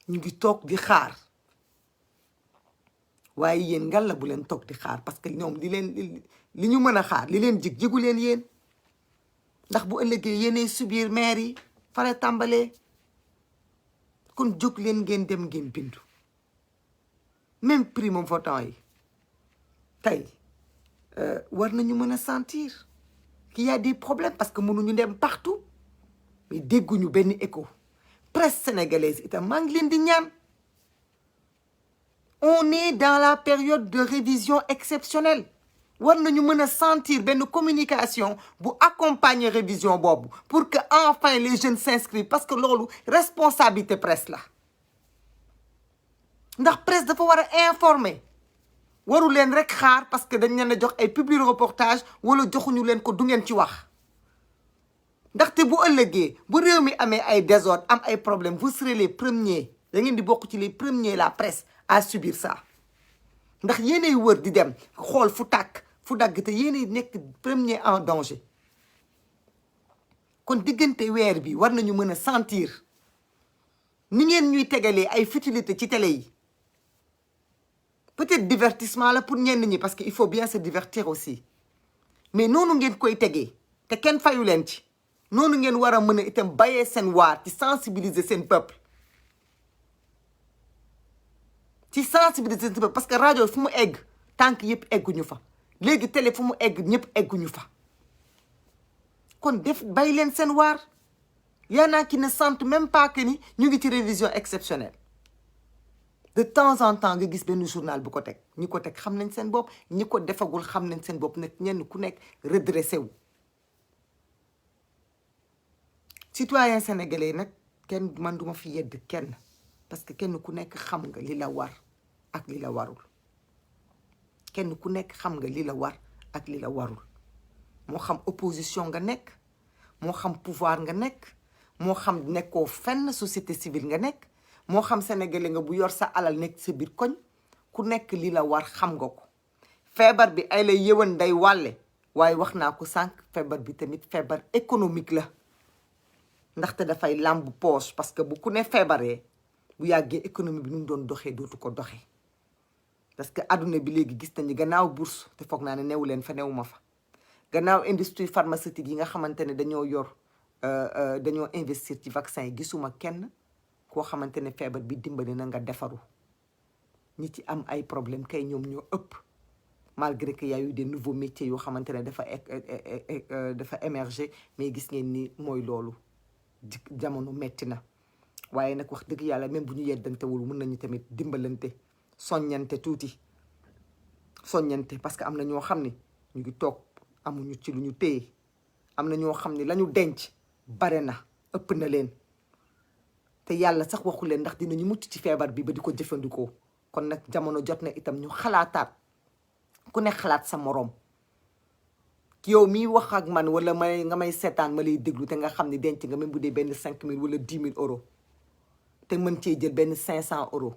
Speaker 1: ñu ngi toog di xaar. waaye yéen ngal la bu leen toog di xaar, parce que ñoom li ñu mën a xaar, li leen jigu leen yéen. ndax bu ëllëgee yéenay subir maire yi fara tàmbalee. kon jóg leen ngeen dem ngeen bindu. même primo votant yi tey war nañu mën a sentir qu'il y a des problèmes, parce que mënuñu dem partout, mais dégguñu benn écho. presse sénégalaise itam maa ngi leen di ñaan. on est dans la période de révision exceptionnelle. war nañu mën a sentir benn communication bu accompagner révision boobu, pour que enfin les jeunes s'inscrivent, parce que loolu responsabilité presse la. ndax presse dafa war a informer, waru leen rek xaar parce que dañ leen a jox ay publi reportage wala joxuñu leen ko du ngeen ci wax. ndaxte bu ëllëgee bu réew mi amee ay désordre am ay problème vous serez les premiers da ngeen di bokk ci les premiers la presse à subir ça ndax yéenay wër di dem xool fu tàkk fu dagg te yéenay nekk premier en danger kon diggante weer bi war nañu mën a sentir ni ngeen ñuy tegalee ay futilité ci télé yi peut-être divertissement la pour ñenn ñi parce que il faut bien se divertir aussi mais noonu ngeen koy tegee te kenn fayu leen ci noonu ngeen war a mën a itam bayee seen waar ci sensibiliser seen peuple parce que rajo fu mu egg tànk yëpp egguñu fa léegi télé fu mu egg ñëpp egguñu fa kon bay leen seen waar y en a qui ne sentent même pas que ni ñu ngi ci révision exceptionnelle de temps en temps nga gis benn journal bu ko teg ñi ko teg xam nañ seen bopp ñi ko defagul xam nañ seen bopp nag ñenn ku nekk redressé wu citoyen sénégalais nag kenn man duma fi yedd kenn parce que kenn ku nekk xam nga li la war ak li la warul kenn ku nekk xam nga li la war ak li la warul moo xam opposition nga nekk moo xam pouvoir nga nekk moo xam nekkoo fenn société civile nga nekk moo xam sénégalais nga bu yor sa alal nekk sa biir koñ ku nekk li la war xam nga ko feebar bi ay lay yëwan day wàlle waaye wax naa ko sànq feebar bi tamit feebar économique la ndaxte dafay làmb poche parce que bu ku ne feebaree bu yàggee économie bi nu mu doon doxee dootu ko doxee parce que adduna bi léegi gis nañu gannaaw bourse te foog naa ne newu leen fa newu ma fa gannaaw industrie pharmaceutique yi nga xamante ne dañoo investir ci vaccin yi gisuma kenn koo xamante ne feebar bi dimbali na nga defaru ñi ci am ay problème kay ñoom ñoo ëpp malgré que y a eu des nouveaux métiers yoo xamante ne dafa émerger mais gis ngeen ni mooy loolu jamono metti na waaye nag wax dëgg yàlla même bu ñu yeddantewul mën nañu tamit dimbalante soññante tuuti soññante parce que am na ñoo xam ne ñu ngi toog amuñu ci lu ñu téye am na ñoo xam ne la ñu denc bare na ëpp na leen te yàlla sax waxu leen ndax dinañu mucc ci feebar bi ba di ko jëfandikoo kon nag jamono jot na itam ñu xalaataat ku ne xalaat sa moroom yow miy wax ak man wala nga may seetaan ma lay déglu te nga xam ne denc nga même bu dee benn 5 000 wala 10 000 euros te mën cee jël benn 500 euros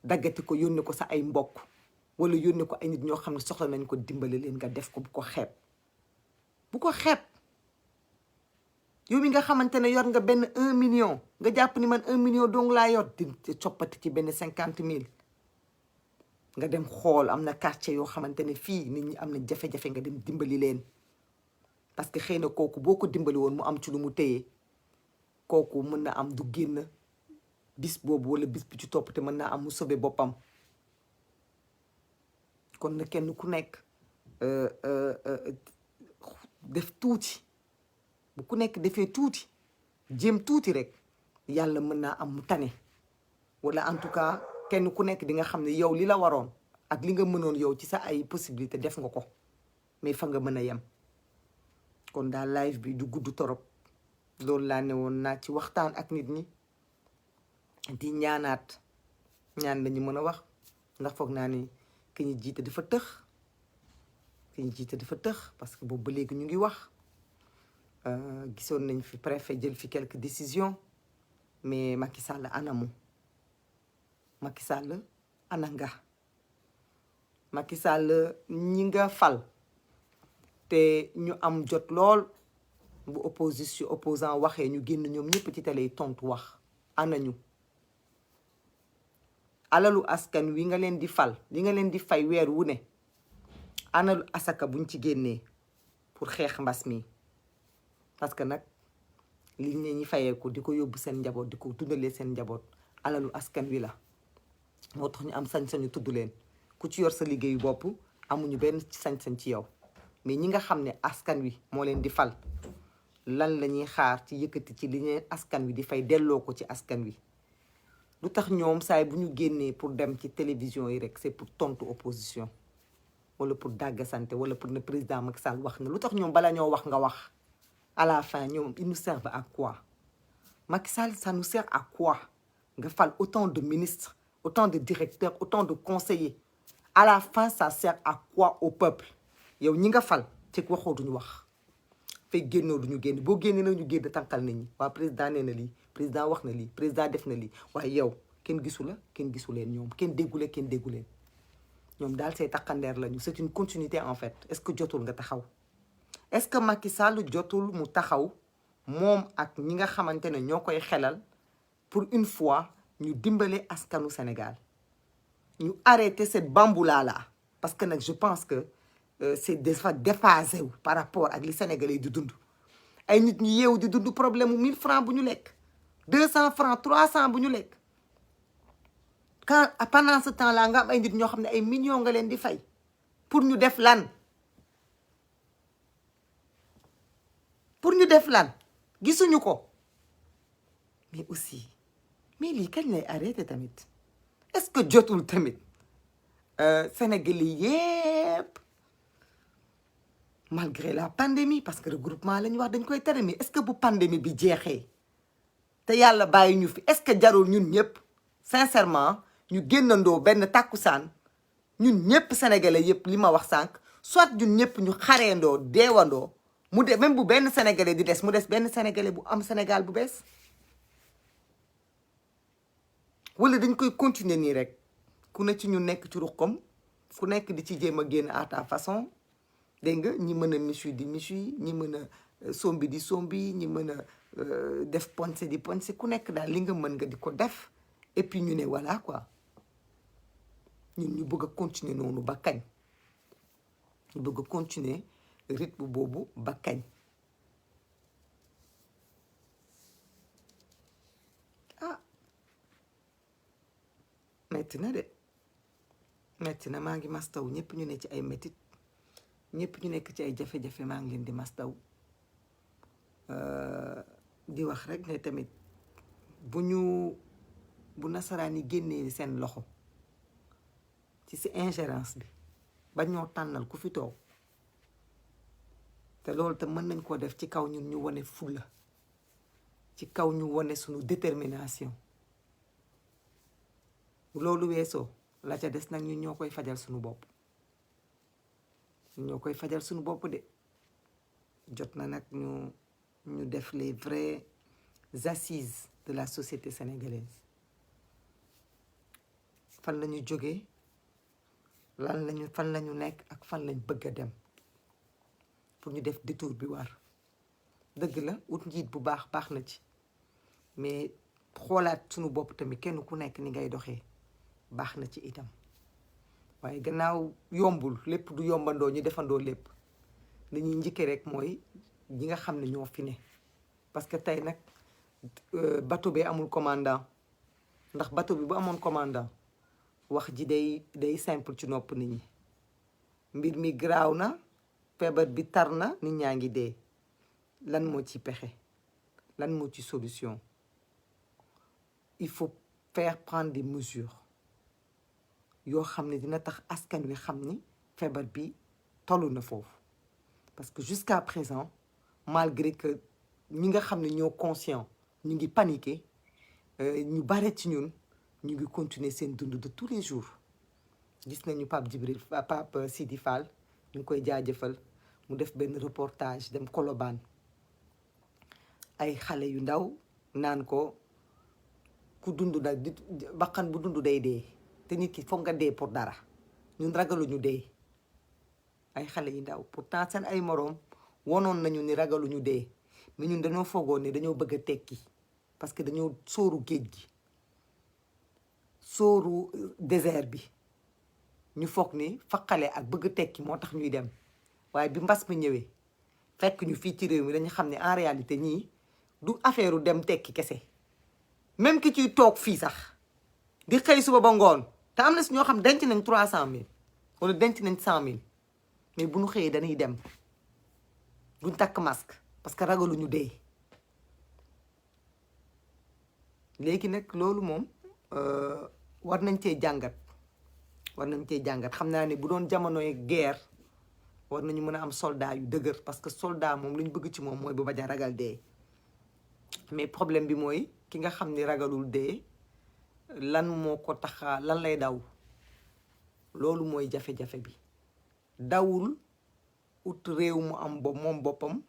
Speaker 1: daggati ko yónnee ko sa ay mbokk wala yónnee ko ay nit ñoo xam ne soxla nañ ko dimbale leen nga def ko bu ko xeeb yow mi nga xamante ne yor nga benn 1 million nga jàpp ni man 1 million dong laa yor di coppati ci benn 50 000 nga dem xool am na quartier yoo xamante ne fii nit ñi am na jafe-jafe nga dem dimbali leen parce que xëy na kooku boo ko dimbali woon mu am ci lu mu téye kooku mën na am du génn bis boobu wala bis bi ci topp te mën naa am mu sauver boppam kon na kenn ku nekk def tuuti bu ku nekk defee tuuti jéem tuuti rek yàlla mën naa am mu tane wala en tout cas kenn ku nekk di nga xam ne yow li la waroon ak li nga mënoon yow ci sa ay possibilité def nga ko mais fa nga mën a yem kon daal live bi du gudd torop loolu laa ne woon naa ci waxtaan ak nit ñi di ñaan lañu mën a wax ndax foog naa ni ki ñu jiite dafa tëx parce que boobu ba léegi ñu ngi wax gisoon nañ fi préfet jël fi quelques décisions mais Macky Sall anamu Macky Sall ana nga Macky Sall ñi nga fal te ñu am jot lool bu opposant waxee ñu génn ñoom ñëpp ci télé yi tontu wax anañu alalu askan wi nga leen di fal li nga leen di fay weer wu ne analu asaka buñ ci génnee pour xeex mbas mi parce que nag li ñi fayee ko di ko yóbbu seen njaboot di ko dundalee seen njaboot alalu askan wi la moo tax ñu am sañ-sañu tudd leen ku ci yor sa liggéeyu bopp amuñu benn sañ-sañ ci yow mais ñi nga xam ne askan wi moo leen di fal lan la ñuy xaar ci yëkkati ci li ñeen askan wi di fay delloo ko ci askan wi lu tax ñoom saay bu ñu génnee pour dem ci télévision yi rek c'est pour tontu opposition wala pour dàggasante wala pour ne président Macky Sall wax na lu tax ñoom bala ñoo wax nga wax à la fin ñoom ils nous servent à quoi Macky Sall ça nous sert à quoi nga fal autant de ministres autant de directeurs autant de conseillers à la fin ça sert à quoi au peuple yow ñi nga fal ci waxoo duñu wax fekk génnoo du ñu génn boo génnee na ñu génn tànqal nit ñi waa président nee na lii président wax na lii président def na lii waaye yow kenn gisu la kenn gisu leen ñoom kenn déggule kenn déggu leen ñoom daal say takkandeer lañu c'est une continuité en fait est-ce que jotul nga taxaw est-ce que Macky Sall jotul mu taxaw moom ak ñi nga xamante ne ñoo koy xelal pour une fois ñu dimbale askanu Sénégal ñu arrêter cette bamboula là parce que nag je pense que c'est dafa déphasé wu par rapport ak li Sénégalais yi di dund ay nit ñu yeewu di dund problème mu 1000 francs bu ñu lekk 200 francs 300 bu ñu lekk quand pendant ce temps là nga am ay nit ñoo xam ne ay millions nga leen di fay pour ñu def lan gisuñu ko mais aussi mais lii kañ lay arrêté tamit est-ce que jotul tamit Sénégalais yépp malgré la pandémie parce que regroupement la ñu wax dañ koy tere mais est-ce que bu pandémie bi jeexee te yàlla bàyyi ñu fi est-ce que jarul ñun ñëpp sincèrement ñu génnandoo benn tàkkusaan ñun ñëpp sénégalais yëpp li ma wax sànq soit ñun ñëpp ñu xareendoo deewandoo mu de même bu benn sénégalais di des mu des benn sénégalais bu am Sénégal bu bees wala dañ koy continuer nii rek ku ne ci ñu nekk ci ruqam ku nekk di ci jéem a génn à ta façon dégg nga ñi mën a michu di michu ñi mën a sombi di sombi ñi mën a def ponce di ponce ku nekk daal li nga mën nga di ko def et puis ñu ne voilà quoi ñun ñu bëgg a continuer noonu ba kañ ñu bëgg a continuer rythme boobu ba kañ ah metti na de metti na maa ngi mastaw ñëpp ñu ne ci ay métit ñëpp ñu nekk ci ay jafe-jafe maa ngi leen di mastaw di wax rek ne tamit bu nasaraan yi génnee seen loxo ci si ingérence bi ba ñoo tànnal ku fi toog te loolu te mën nañ koo def ci kaw ñun ñu wane fulla ci kaw ñu wane suñu détermination loolu weesoo la ca des nag ñun ñoo koy fajal suñu bopp ñoo koy fajal suñu bopp de jot na nag ñu def les vraies assises de la société sénégalaise fan lañu jógee fan lañu nekk ak fan lañ bëgg a dem pour ñu def détour bi war dëgg la ut njiit bu baax na ci mais xoolaat suñu bopp tamit kenn ku nekk ni ngay doxee baax na ci itam waaye gannaaw yombul lépp du yombandoo ñu defandoo lépp li ñuy njëkkee rek mooy ñi nga xam ne ñoo fi ne parce que tey nag bateau bi amul commandant ndax bateau bi bu amoon commandant wax ji day simple ci nopp nit ñi mbir mi garaaw na feebar bi tar na nit ñaa ngi dee lan moo ci pexe lan moo ci solution il faut faire prendre des mesures yoo xam ne dina tax askan wi xam ni feebar bi tollu na foofu parce que jusqu'à présent malgré que ñi nga xam ne ñoo conscient ñu ngi paniqué ñu bare ci ñun ñu ngi continuer seen dund de tous les jours gis nañu Pape Sidi Fall ñu ngi koy jaajëfal mu def benn reportage dem Colobane ay xale yu ndaw naan ko ku dund nag di bakkan bu dund day dee te nit ki foog nga dee pour dara ñun ragaluñu dee ay xale yu ndaw pourtant seen ay moroom wonoon nañu ni ragaluñu dee mais ñun dañoo foogoon ne dañoo bëgg a tekki parce que dañoo sóoru géej gi sóoru désert bi ñu foog ni faqale ak bëgg tekki moo tax ñuy dem waaye bi mbas mi ñëwee fekk ñu fii ci réew mi dañu xam ne en réalité ñii du affaire dem tekki kese même ki ciy toog fii sax di xëy suba ba ngoon te am na si ñoo xam denc nañ 300 000 wala denc nañ 100 000 mais bu ñu xëyee dañuy dem duñ takk masque parce que ragaluñu dee léegi nag loolu moom war nañ cee jàngat xam naa ne bu doon jamonoy guerre war nañu mën a am soldat yu dëgër parce que soldat moom lu ñu bëgg ci moom mooy bu bañ a ragal dee mais problème bi mooy ki nga xam ni ragalul dee lan moo ko taxa lan lay daw loolu mooy jafe-jafe bi dawul ut réew mu am moom boppam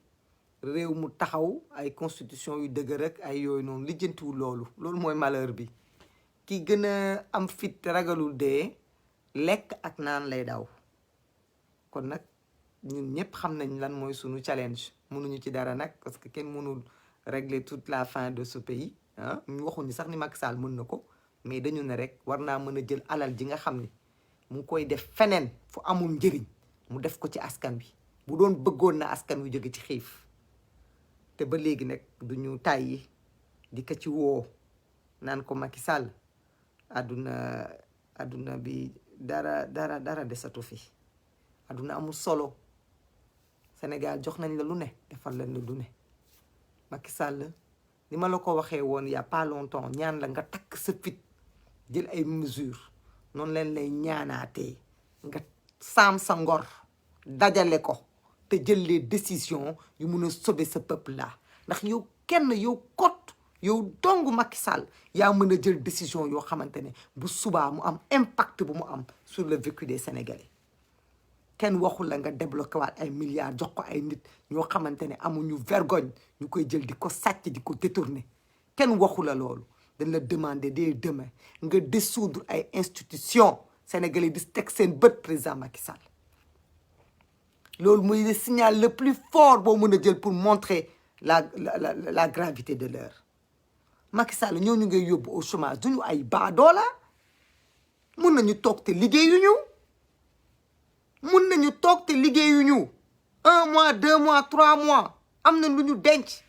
Speaker 1: réew mu taxaw ay constitution yu dëgër ak ay yooyu noonu lijjantiwul loolu mooy malheur bi. ki gën a am fit ragalul dee lekk ak naan lay daw. kon nag ñun ñëpp xam nañ lan mooy sunu challenge mënuñu ci dara nag parce que kenn mënul régler toute la faim de ce pays ah ñu waxuñu sax ni Macky Sall mën na ko mais dañu ne rek war naa mën a jël alal ji nga xam ni mu ngi koy def feneen fu amul njëriñ mu def ko ci askan bi bu doon bëggoon na askan wi jóge ci xiif te ba léegi nag duñu tàyyi di ko ci woo naan ko Macky Sall àdduna bi dara desatu fi àdduna amul solo Sénégal jox nañ la lu ne defal leen la lu ne Macky Sall ni ma la ko waxee woon y a pas longtemps ñaan la nga takk sa fit jël ay mesures noonu leen lay ñaanaatee nga saam sa ngor dajale ko te jël les décisions yu mun a sauver ce peuple là ndax yow kenn yow kot yow dong Macky Sall yaa mën a jël décision yoo xamante ne bu subaa mu am impact bu mu am sur le vécu des Sénégalais kenn waxul la nga débloqué waat ay milliards jox ko ay nit ñoo xamante ne amuñu vergogne ñu koy jël di ko sàcc di ko détourner kenn waxu la loolu dañ la demander dès demain nga dissoudre ay institutions sénégalais di teg seen bët président Macky Sall loolu mooy le signal le plus fort boo mën a jël pour montrer la gravité de l'heure Macky Sall ñooñu ngay yóbbu au chômage duñu ay baadoola mun nañu toog te liggéeyuñu mun nañu toog te liggéeyuñu 1 mois 2 mois 3 mois am na lu ñu denc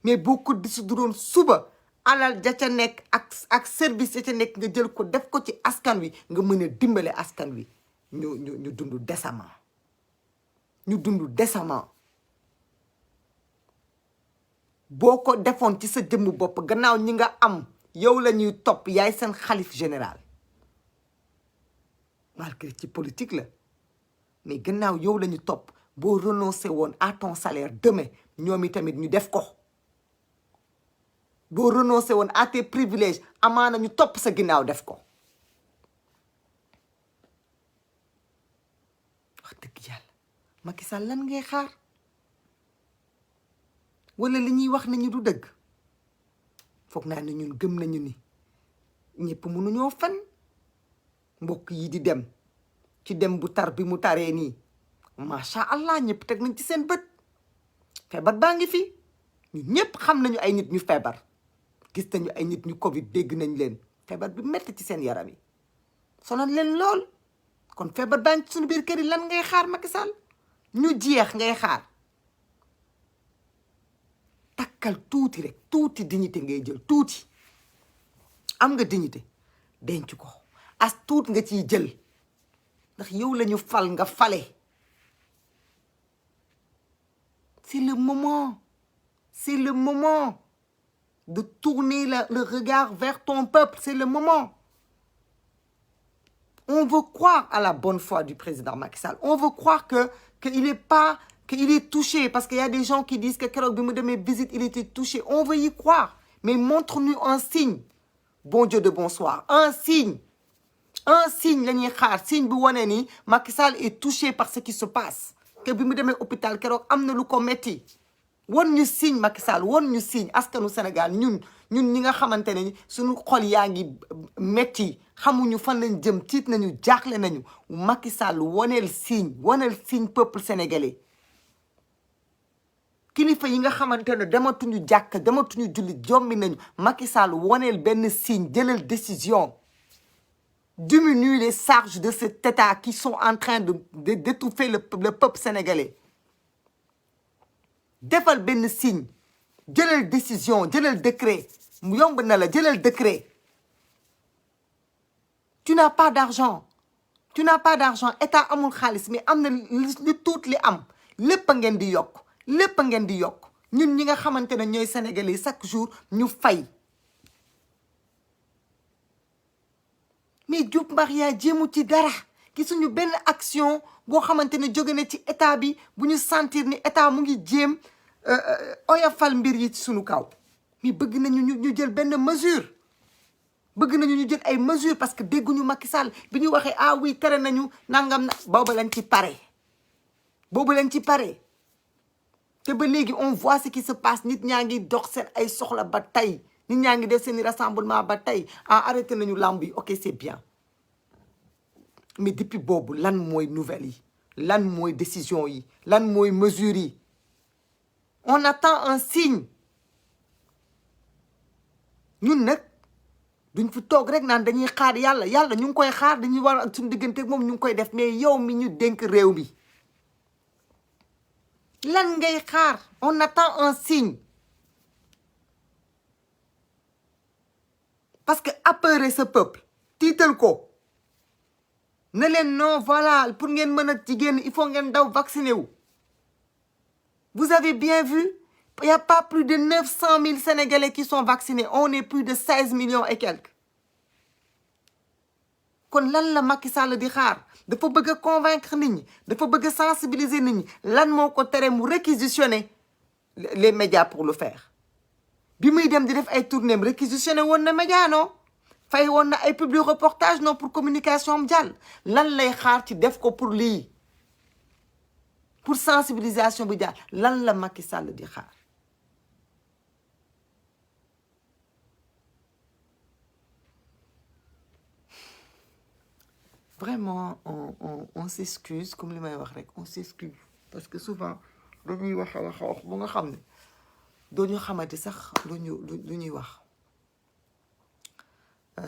Speaker 1: mais boo ko dissoudroon suba alal ja ca nekk ak service ya ca nekk nga jël ko def ko ci askan wi nga mën a dimbale askan wi ñu dund décemment ñu dund décemment boo ko defoon ci sa jëmm bopp gannaaw ñi nga am yow la ñuy topp yaay seen xalif général malgré ci politique la mais gannaaw yow la ñu topp boo renoncé woon à ton salaire demain ñoom i tamit ñu def ko boo renoncé woon à tes privilèges amaana ñu topp sa ginnaaw def ko wax dëgg yàlla Macky Sall lan ngay xaar wala li ñuy wax nañu du dëgg foog naa ne ñun gëm nañu ni ñëpp mënuñoo fen mbokk yi di dem ci dem bu tar bi mu taree nii macha allah ñëpp teg nañ ci seen bët feebar baa ngi fi ñun ñëpp xam nañu ay nit ñu feebar gis nañu ay nit ñu Covid dégg nañ leen feebar bi metti ci seen yaram yi sonal leen lool kon feebar baa ngi ci suñu biir kër yi lan ngay xaar Macky Sall ñu jeex ngay xaar takkal tuuti rek tuuti dignité ngay jël tuuti am nga dignité denc ko as tuut nga ciy jël ndax yow la ñu fal nga fale c'est le moment de tourner le regard vers ton peuple c'est le moment on veut croire à la bonne foi du président Macky Sall on veut croire qu'il est touché parce qu'il y a des gens qui disent que keroog bi mu demee visite il était touché on veut y croire mais montre-nous un signe bon Dieu de bonsoir un signe la ñuy xaar signe bu wane ni Macky Sall est touché par ce qui se passe que bi mu demee hôpital keroog am na lu ko metti won ñu signe Macky Sall won ñu signe askanu Sénégal ñun ñi nga xamante ne suñu xol yaa ngi metti xamuñu fan lañ jëm tiit nañu jaaxle nañu Macky Sall woneel signe peuple sénégalais kilifa yi nga xamante ne dematuñu jàkk dematuñu julli jommi nañu Macky Sall woneel benn signe jëlal décision diminue les charges de cet État qui sont en train d'étouffer le peuple sénégalais defal benn signe jëlal décision jëlal décret mu yomb na la jëlal décret tu n'as pas d'argent État amul xaalis mais am na lu tuut li am lépp a ngeen di yokk ñun ñi nga xamante ne ñooy sénégalais chaque jour ñu fay mais Diop Maria jéemu ci dara gisuñu benn action boo xamante ne jóge na ci état bi bu ñu sentir ni état mu ngi jéem oyofal mbir yi ci suñu kaw mais bëgg nañu ñu jël benn mesure bëgg nañu ñu jël ay mesures parce que dégguñu Macky Sall bi ñu waxee ah oui tere nañu nangam na boobu lañ ci pare te ba léegi on voit ce qui se passe nit ñaa ngi dox seen ay soxla ba tey nit ñaa ngi def seen rassemblement ba tey arrêté nañu lamb yi ok c'est bien mais depuis boobu lan mooy nouvelle yi lan mooy décision yi lan mooy mesure yi on attend un signe ñun nag duñ fi toog rek naan dañuy xaar yàlla ñu ngi koy xaar dañuy war ak suñu diggante ak moom ñu ngi koy def mais yow mi ñu dénk réew mi lan ngay xaar on attend un signe parce que apeurer ce peuple tiital ko ne leen non voilà pour ngeen mën a jigéen il faut ngeen daw vacciner wu vous avez bien vu il y a pas plus de 900 000 Sénégalais qui sont vaccinés on est plus de 16 millions et quelques kon lan la Macky Sall di xaar dafa bëgg a convaincre nit ñi dafa bëgg a sensibiliser nit ñi lan moo ko tere mu réquisitionner les médias pour le faire bi muy dem di def ay tournées réquisitionné woon na média non fay woon na ay public reportage non pour communication am jàll lan lay xaar ci def ko pour lii pour sensibilisation bi jàll lan la Macky Sall di xaar vraiment on s'excuse comme li may wax rek on s'excuse parce que souvent dañuy wax bu nga xam ne doo ñu xamante sax lu ñuy wax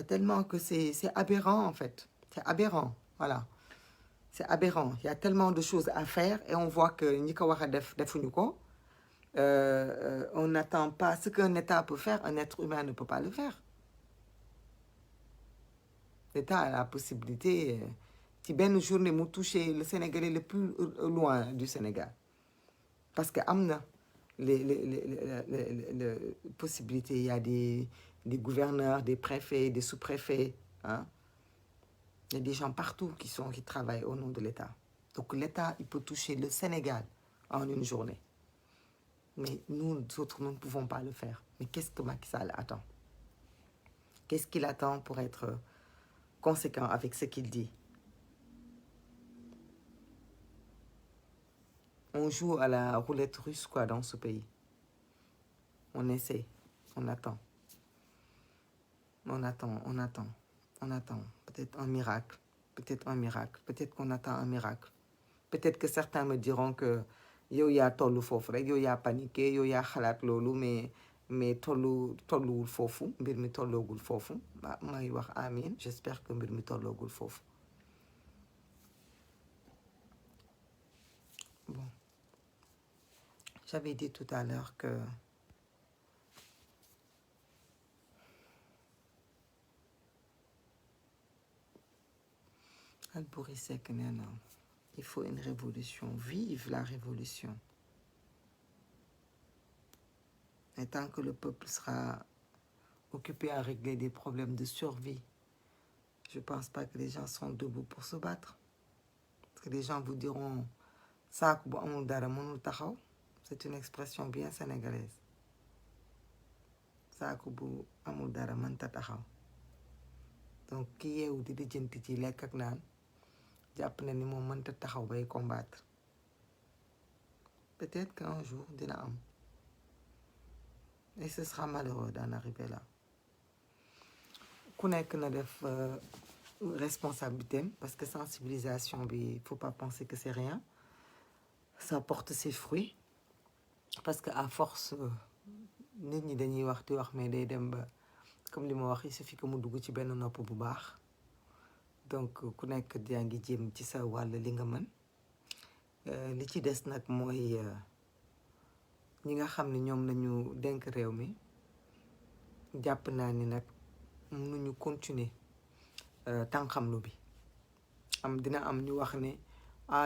Speaker 1: tellement que c'est aberrant en fait c'est aberrant voilà c'est aberrant il y a tellement de choses à faire et on voit que ñi ko war a def defuñu ko on n'attend pas ce qu'un État peut faire un être humain ne peut pas le faire l'État a la possibilité ci benn journée mu toucher le Sénégalais le plus loin du Sénégal parce que am na les possibilités il y a des gouverneurs des préfets des sous-préfets hein il y a des gens partout qui travaillent au nom de l'État donc l'État il peut toucher le Sénégal en une journée mais nous autres nous ne pouvons pas le faire mais qu'est-ce que Macky Sall attend qu'est-ce qu'il attend pour être conséquent avec ce qu'il dit on joue à la roulette russe quoi dans ce pays on essaie on attend peut-être un miracle peut-être qu'on attend un miracle peut-être que certains me diront que yow yaa tollu foofu rek yow yaa paniqué yow yaa xalaat loolu mais tolluwul foofu mbir mi tolloogul foofu may wax amin j'espère que mbir mi tolloogul foofu bon j'avais dit tout à l'heure que Alboury Seck nee na il faut une révolution vive la révolution et tant que le peuple sera occupé à régler des problèmes de survie je pense pas que les gens seront debout pour se battre parce que les gens vous diront saaku bu amul dara mënul taxaw c'est une expression bien sénégalaise saaku bu amul dara mënta taxaw donc ki yeewu di lijjanti ci lekk ak naan jàpp na ni moom mënta taxaw bay combattre peut-être qu'un jour dina am et ce sera malheureux d'en arriver là ku nekk na def responsabilité parce que sensibilisation bi faut pas penser que c'est rien ça porte ses fruits parce que à force nit ñi dañuy wax di wax mais day dem ba comme li ma wax il suffit que mu dugg ci benn nopp bu baax donc ku nekk yaa ngi jéem ci sa wàll li nga mën li ci des nag mooy ñi nga xam ne ñoom lañu dénk réew mi jàpp naa ni nag mënuñu continuer tànqamlu bi dina am ñu wax ne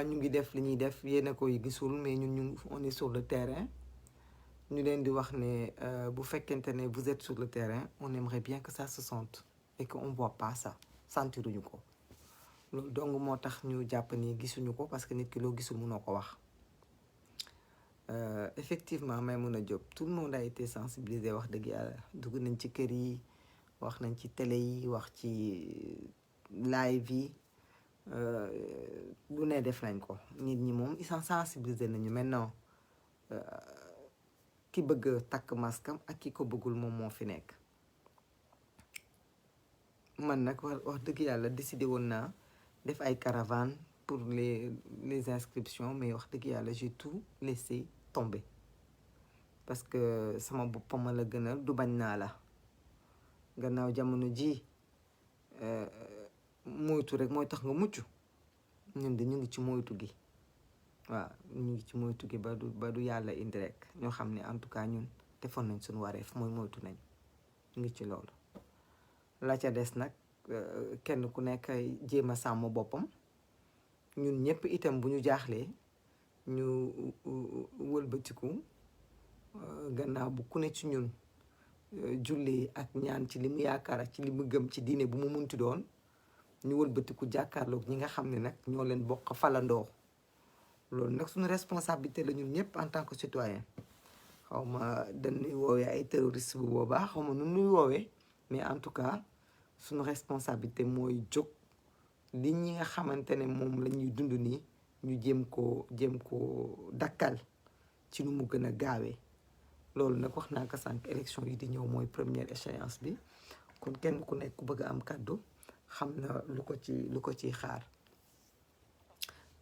Speaker 1: ñu ngi def li ñuy def yéen a koy gisul mais ñun on est sur le terrain ñu leen di wax ne bu fekkente ne vous êtes sur le terrain on aimerait bien que ça se sente et que on voit pas ça sentiruñu ko loolu donc moo tax ñu jàpp ni gisuñu ko parce que nit ki loo gisul mënoo ko wax effectivement Maïmouna Diop tout le monde a été sensibilisé wax dëgg yàlla dugg nañ ci kër yi wax nañ ci télé yi wax ci live yi lu ne def nañ ko nit ñi moom ils sont sensibilisés nañu maintenant ki bëgg takk maskam ak ki ko bëggul moom moo fi nekk. man nag wax dëgg yàlla décidé woon naa def ay caravane pour les inscriptions, mais wax dëgg yàlla j'ai tout laissé tomber parce que sama boppam ma la gënal du bañ naa la gannaaw jamono ji moytu rek mooy tax nga mucc. ñun de ñu ngi ci moytu gi waaw ñu ngi ci moytu gi ba du yàlla indi rek ñoo xam ne en tout cas ñun defoon nañ suñu wareef mooy moytu nañ ñu ngi ci loolu. la ca des nag kenn ku nekk jéem a sàmm boppam. ñun ñëpp itam bu ñu jaaxlee ñu wëlbatiku gannaaw bu ku ne ci ñun julli ak ñaan ci li mu yaakaar ak ci li mu gëm ci diine bu mu munti doon ñu wëlbatiku jàkkaarloog ñi nga xam ne nag ñoo leen bokk falandoo. loolu nag suñu responsabilité la ñun ñëpp en tant que citoyen. xaw ma dañuy woowee ay terroriste bu boobaa xaw ma nu nuy woowee mais en tout cas suñu responsabilité mooy jóg li ñi nga xamante ne moom la ñuy dund nii ñu jéem koo dakkal ci nu mu gën a gaawee. loolu nag wax naa ko sànq élection yi di ñëw mooy première échéance bi kon kenn ku nekk ku bëgg a am kàddu xam na lu ko ciy xaar.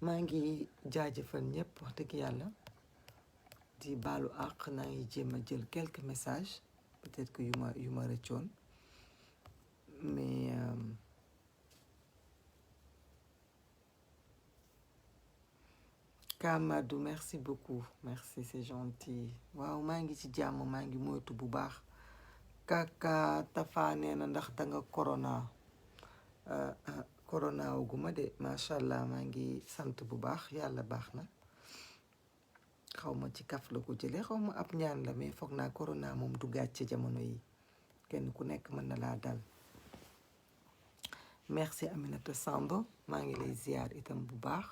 Speaker 1: maa ngi jaajëfal ñëpp wax dëgg yàlla di baalu àq. naa ngi jéem a jël quelques messages peut-être que yu ma rëccoon mais Kamadou merci beaucoup merci c'est gentil. waaw maa ngi ci jàmm maa ngi moytu bu baax. Kaka Tafa nee na ndax danga corona wu ma de macha allah maa ngi sant bu baax yàlla baax na. xaw ma ci kaf la ko jëlee xaw ma ab ñaan la mais foog naa corona moom du gàcce jamono yi kenn ku nekk mën na laa dal. merci Aminata Samb maa ngi lay ziar itam bu baax.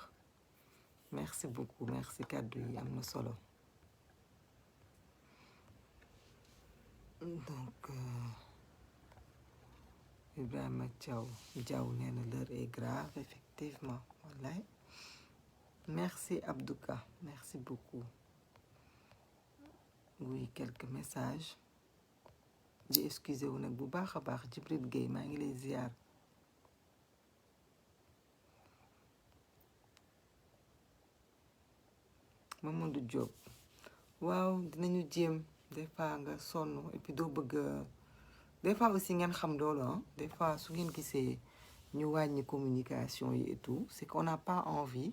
Speaker 1: merci beaucoup merci kàddu yi am na solo. donc Ibrahima Diaw nee na l'heure est grave effectivement wallaay. merci Abdouka merci beaucoup. oui quelques messages di excusez wu nag bu baax a baax. Jibril Gueye maa ngi lay ziar. Mamadou Diop waaw dinañu jéem des fois nga sonn et puis doo bëgg des fois aussi ngeen xam loolu des fois su ngeen gisee ñu wàññi communication yi et tout c'est qu'on n'a pas envie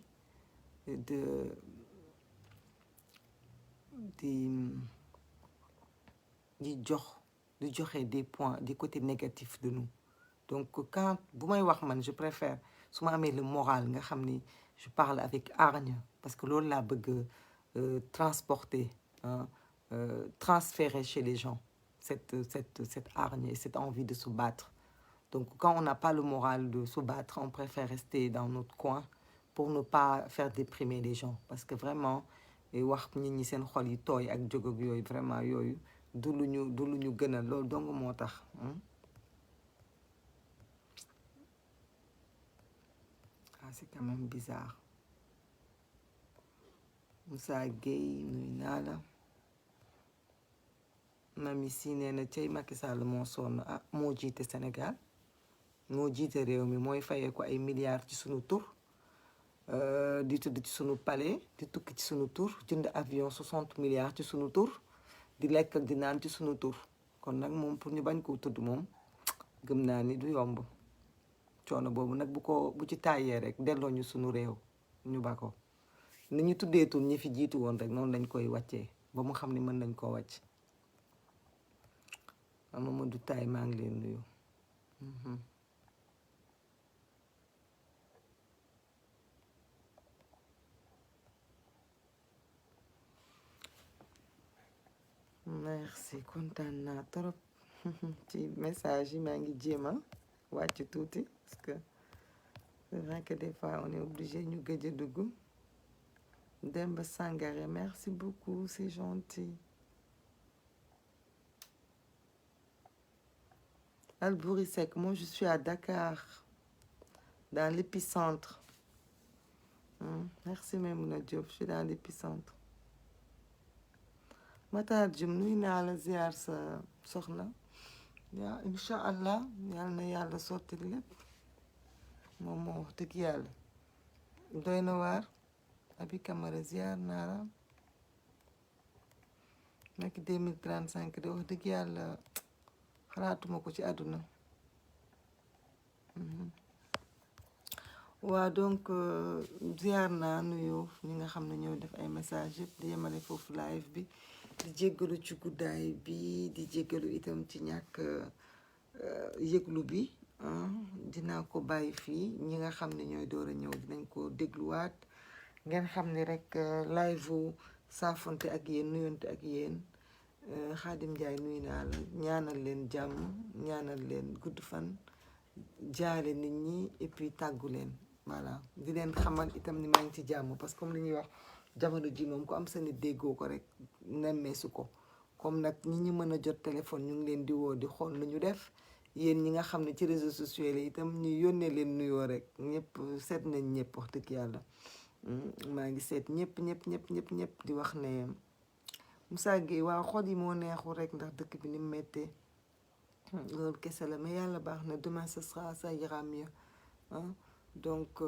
Speaker 1: di joxe des points des côtés négatifs de nous. donc quand bu may wax man je préfère su ma amee le moral nga xam ni je parle avec hargne parce que loolu laa bëgg transporter transférer chez les gens cette hargne et cette envie de se battre. donc quand on n'a pas le moral de se battre on préfère rester dans notre coin pour ne pas faire déprimer les gens parce que vraiment wax nit ñi seen xol yi tooy ak jóg ak yooyu vraiment yooyu du lu ñu gënal loolu dong moo tax. c'est quand même bizarre. Moussa Gueye nuy naa la. Mami si nee na cey Macky Sall moo sonn moo jiite Sénégal moo jiite réew mi mooy fayee ko ay milliards ci sunu tur di tëdd ci sunu palais di tukki ci sunu tur jënd avion 60 milliards ci sunu tur di lekk ak di naan ci sunu tur kon nag moom pour ñu bañ koo tudd moom gëm naa ni du yomb. coono boobu nag bu ci tàyyee rek delloo ñu sunu réew ñu ba ko ni ñu tuddeetul ñi fi jiitu woon rek noonu lañ koy wàccee ba mu xam ne mën nañ koo wàcc. Mamadou Taye maa ngi leen nuyu. merci kontaan naa trop ci message yi maa ngi jéem a wàcc tuuti parce que c'est vrai que des fois on est obligé ñu gëj a dugg. Demba Sangaré merci beaucoup c'est gentil. Albouri Seck moi je suis à Dakar dans l'épicentre. Merci Maimouna Diop je suis dans l'épicentre. Matar Jum nuy naa la ziar sa soxna yaa incha allah yal na yàlla sotti lépp moom moo wax dëgg yàlla doy na waar Abi Camara ziar naa la nekk 2035 de wax dëgg yàlla xalaatuma ko ci àdduna waa donc ziar naa nuyu ñi nga xam ne ñoo def ay message yëpp di yemale foofu live bi di jéggalu ci guddaay bi di jéggalu itam ci ñàkk yëglu bi dinaa ko bàyyi fii ñi nga xam ne ñooy door a ñëw dinañ ko dégluwaat ngeen xam ne rek live u saafonte ak yéen nuyonte ak yéen Xaadim Njaay nuyu naa la ñaanal leen jàmm ñaanal leen gudd fan jaale nit ñi et puis tàggu leen voilà di leen xamal itam ni maa ngi ci jàmm parce que comme li ñuy wax jamono ji moom ko am sa nit déggoo ko rek nemmeesu ko comme nag ñi ñu mën a jot téléphone ñu ngi leen di woo di xool lu ñu def yéen ñi nga xam ne ci réseaux sociaux yi itam ñu yónnee leen nuyoo rek ñëpp seet nañ ñëpp wax dëgg yàlla maa ngi seet ñëpp di wax ne Moussa Gueye waa xol yi moo neexul rek ndax dëkk bi ni mu méttee loolu kese la mais yàlla baax na demain ce sera ça ira mieux donc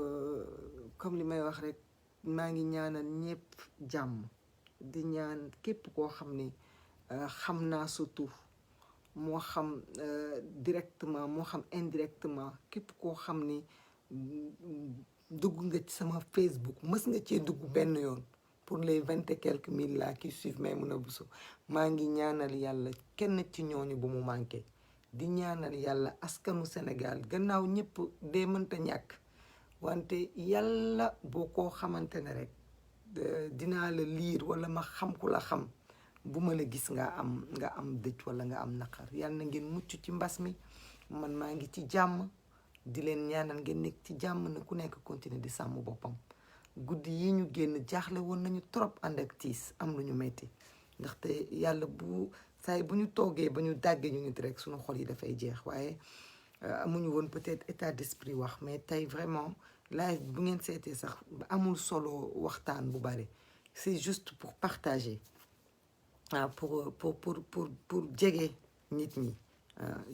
Speaker 1: comme li may wax rek maa ngi ñaanal ñëpp jàmm di ñaan képp koo xam ni xam naa surtout moo xam directement moo xam indirectement képp koo xam ni dugg nga ci sama Facebook mës nga cee dugg benn yoon pour les 20 et quelques mille là qui suivent Maimouna Bousso maa ngi ñaanal yàlla kenn ci ñooñu bu mu manqué di ñaanal yàlla askanu Sénégal gannaaw ñëpp dee mënta ñàkk wante yàlla boo ko xamante ne rek dinaa la liir wala ma xam ku la xam bu ma la gis nga am dëj wala nga am naqar yàlla na ngeen mucc ci mbas mi man maa ngi ci jàmm di leen ñaanal ngeen nekk ci jàmm na ku nekk continuer di sàmm boppam guddi yi ñu génn jaaxle woon nañu trop ànd ak tiis am lu ñu metti ndaxte yàlla bu saay bu ñu toogee ba ñu dàggee ñu nit rek suñu xol yi dafay jeex waaye amuñu woon peut-être état d'esprit wax mais tey vraiment live bu ngeen seetee sax amul solo waxtaan bu bari c'est juste pour partager pour jege nit ñi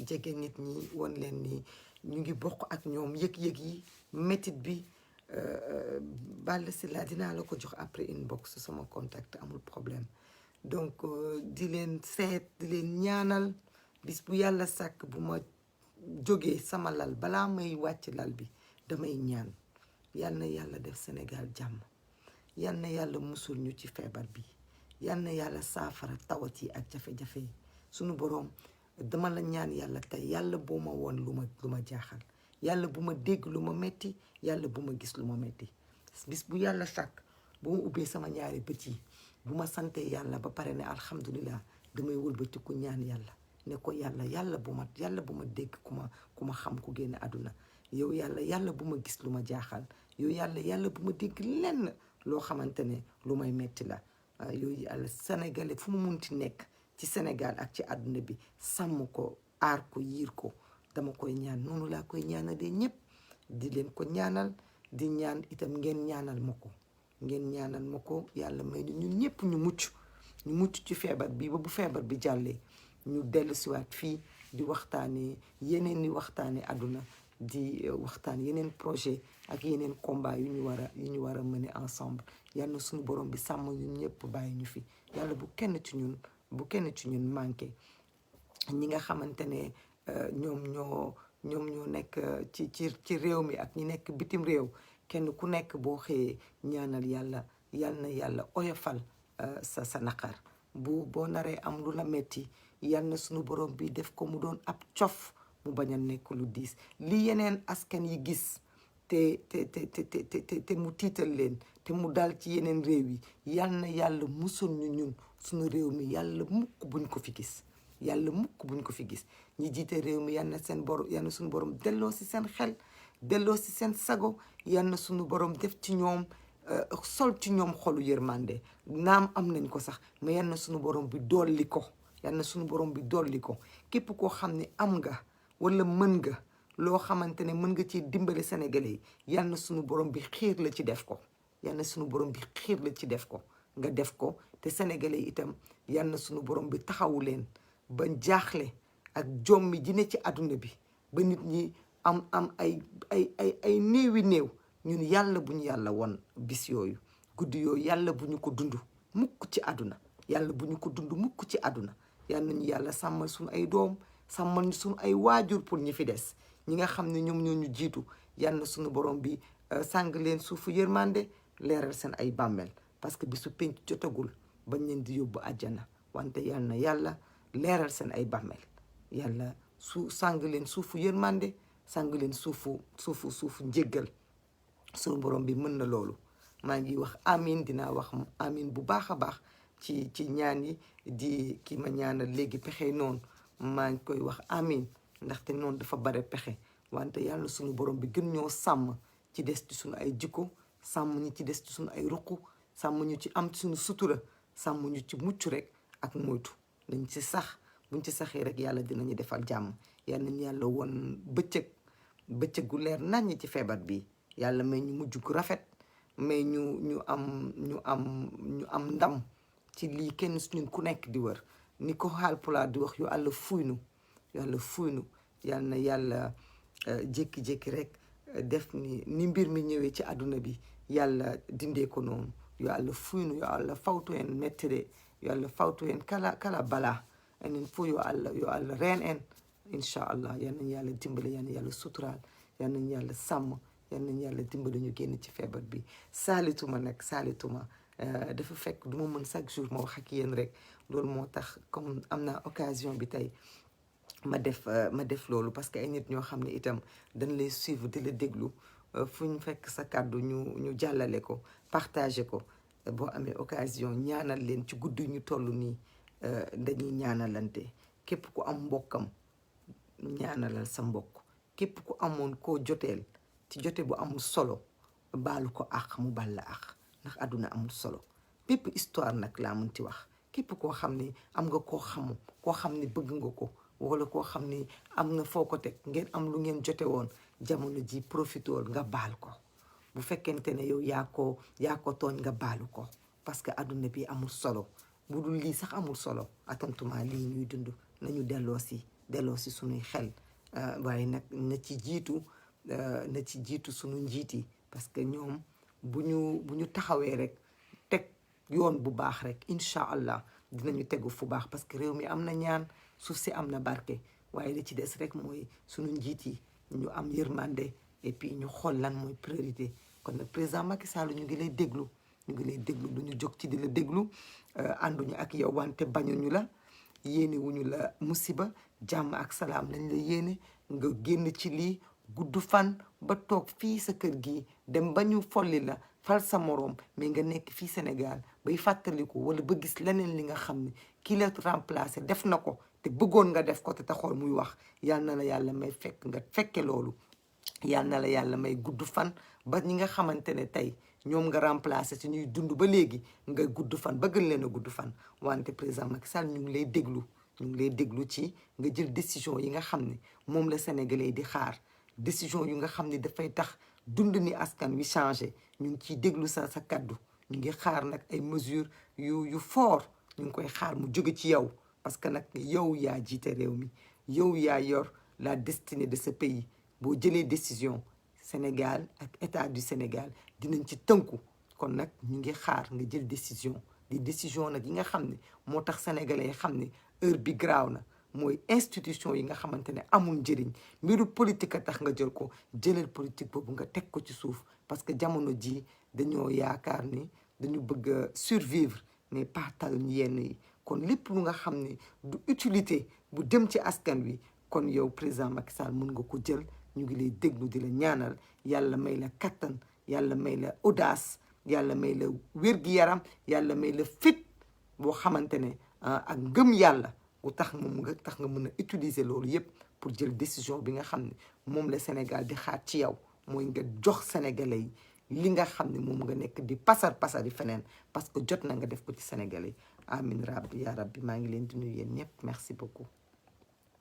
Speaker 1: jege nit ñi won leen ni ñu ngi bokk ak ñoom yëg-yëg yi métit bi Balla Sylla dinaa la ko jox après inbox sama contact amul problème donc di leen seet di leen ñaanal bis bu yàlla sàkk bu ma jógee sama lal balaa may wàcc lal bi damay ñaan yal na yàlla def Sénégal jàmm yal na yàlla musul ñu ci feebar bi yal na yàlla saafara tawat yi ak jafe-jafe yi sunu boroom dama la ñaan yàlla tey yàlla boo ma woon lu ma jaaxal yàlla bu ma dégg lu ma metti yàlla bu ma gis lu ma metti bis bu yàlla sàkk bu ma ubbee sama ñaari bët yi bu ma sante yàlla ba pare ne alhamdulilah damay wëlbatiku ñaan yàlla ne ko yàlla bu ma dégg ku ma xam ku génn àdduna yow yàlla bu ma gis lu ma jaaxal yow yàlla bu ma dégg lenn loo xamante ne lu may metti la yooyu yàlla sénégalais fu mu munti nekk ci Sénégal ak ci àdduna bi sàmm ko aar ko yiir ko dama koy ñaan noonu laa koy ñaanalee ñëpp di leen ko ñaanal di ñaan itam ngeen ñaanal ma ko yàlla may ni ñun ñëpp ñu mucc ci feebar bi ba bu feebar bi jàllee ñu dellu siwaat fii di waxtaanee yeneen àdduna di waxtaan yeneen projet ak yeneen combat yu ñu war a mener ensemble yàlla na suñu borom bi sàmm ñun ñëpp bàyyi ñu fi yàlla bu kenn ci ñun manqué ñi nga xamante ne ñoom ñoo nekk ci réew mi ak ñi nekk bitim réew kenn ku nekk boo xëyee ñaanal yàlla na yàlla oyofal sa naqar boo naree am lu la metti yal na suñu borom bi def ko mu doon ab cof mu bañ a nekk lu diis li yeneen askan yi gis te mu tiital leen te mu dal ci yeneen réew yi yal na yàlla musul ñun suñu réew mi yàlla mukk buñ ko fi gis ñi jiite réew mi yal na suñu borom delloo si seen xel delloo si seen sago yal na suñu borom def ci ñoom sol ci ñoom xolu yërmande naam am nañ ko sax mais yal na suñu borom bi dolli ko képp koo xam ne am nga wala mën nga loo xamante ne mën nga ci dimbali sénégalais yi yal na suñu borom bi xiir la ci def ko nga def ko te sénégalais itam yal na suñu borom bi taxawu leen ba jaaxle ak jommi ji ne ci àdduna bi ba nit ñi am ay néewi néew ñun yàlla bu ñu yàlla won bis yooyu guddi yooyu yàlla bu ñu ko dund mukk ci àdduna yàlla bu ñu ko dund mukk ci àdduna yal nañu yàlla sàmmal suñu ay doom sàmmal ñu suñu ay waajur pour ñi fi des ñi nga xam ne ñoom ñoo ñu jiitu yal na suñu borom bi sàng leen suufu yërmande leeral seen ay bàmmeel parce que bisu penc jotagul bañ leen di yóbbu àjjana wante yal na yàlla leeral seen ay bàmmeel yàlla sàng leen suufu yërmande sàng leen suufu njéggal suñu borom bi mën na loolu maa ngi wax amin dinaa wax amin bu baax a baax ci ñaan yi di ki ma ñaanal léegi pexe noonu maa ngi koy wax amin ndaxte noonu dafa bare pexe wante yàlla suñu borom bi gën ñoo sàmm ci des ci suñu ay jikko sàmm ñu ci des ci suñu ay ruq sàmm ñu ci am suñu sutura sàmm ñu ci mucc rek ak moytu dañ ci sax buñ ci saxee rek yàlla dinañu defal jàmm yal nañu yàlla won bëccëg gu leer naññ ci feebar bi yàlla may ñu mujj gu rafet mais ñu am ndam ci lii kenn ñun ku nekk di wër ni ko Haalpulaar di wax yu àlla fuynu yal na yàlla jékki-jékki rek def ni mbir mi ñëwee ci àdduna bi yàlla dindee ko noonu yo Allah fuynu yo Allah fawtu en mettede yo Allah fawtu en kala bala enen fof yo Allah reen en inchallah yal nañu yàlla dimbale yal nañu yàlla suturaal yal nañu yàlla sàmm yal nañu yàlla dimbale ñu génn ci feebar bi saalituma dafa fekk du ma mën chaque jour ma wax ak yéen rek loolu moo tax comme am naa occasion bi tey ma def loolu parce que ay nit ñoo xam ne itam dañ lay suivre di la déglu fu ñu fekk sa kàddu ñu jàllale ko partager ko boo amee occasion ñaanal leen ci guddi ñu toll nii dañuy ñaanalante képp ku am mbokkam ñaanalal sa mbokk képp ku amoon koo joteel ci jote bu amul solo baalu ko àq mu bal la àq ndax àdduna amul solo bépp histoire nag laa mun ci wax képp koo xam ne am nga koo xam ne bëgg nga ko wala koo xam ne am na foo ko teg ngeen am lu ngeen jote woon jamono ji profitool nga baal ko bu fekkente ne yow yaa ko tooñ nga baalu ko parce que àdduna bi amul solo bu dul lii sax amul solo attentuma lii ñuy dund nañu delloo si suñuy xel waaye nag na ci jiitu suñu njiit yi parce que ñoom bu ñu taxawee rek teg yoon bu baax rek incha allah dinañu tegu fu baax parce que réew mi am na ñaan suuf si am na barke waaye li ci des rek mooy suñu njiit yi ñu am yërmande et puis ñu xool lan mooy priorité kon nag président Macky Sall ñu ngi lay déglu du ñu jóg ci di la déglu ànduñu ak yow wante bañuñu la yéene wuñu la musiba jàmm ak salaam lañ la yéene nga génn ci lii gudd fan ba toog fii sa kër gi dem ba ñu folli la fal sa moroom mais nga nekk fii Sénégal bay fàttaliku wala ba gis leneen li nga xam ne ki la remplacé def na ko te bëggoon nga def ko te taxool muy wax yal na la yàlla may fekk nga fekke loolu yal na la yàlla may gudd fan ba ñi nga xamante ne tey ñoom nga remplacé ci ñuy dund ba léegi nga gudd fan ba gën leen a gudd fan wante président Macky Sall ñu ngi lay déglu ci nga jël décision yi nga xam ne moom la Sénégalais di xaar décision yu nga xam ne dafay tax dund ni askan wi changé ñu ngi ciy déglu sa kaddu ñu ngi xaar nag ay mesures yu fort ñu ngi koy xaar mu jóge ci yow parce que nag yow yaa jiite réew mi yow yaa yor la destinée de ce pays boo jëlee décision Sénégal ak état du Sénégal dinañ ci tënku kon nag ñu ngi xaar nga jël décision nag yi nga xam ne moo tax sénégalais yi xam ne heure bi graaw na mooy institution yi nga xamante ne amul njëriñ mbiru politique a tax nga jël ko jëlal politique boobu nga teg ko ci suuf parce que jamono ji dañoo yaakaar ni dañu bëgg a survivre mais pas taluñ yenn yi kon lépp lu nga xam ne du utilité bu dem ci askan wi kon yow président Macky Sall mën nga ko jël ñu ngi lay déglu di la ñaanal yàlla may la kattan yàlla may la audace yàlla may la wér-gi-yaram yàlla may la fit boo xamante ne ak ngëm yàlla bu tax nga mën a utiliser loolu yépp pour jël décision bi nga xam ne moom la Sénégal di xaar ci yow mooy nga jox sénégalais yi li nga xam ne moom nga nekk di pasar yi feneen parce que jot na nga def ko ci sénégalais yi amin rabbi ya rabbi maa ngi leen di nuyu yéen ñëpp merci beaucoup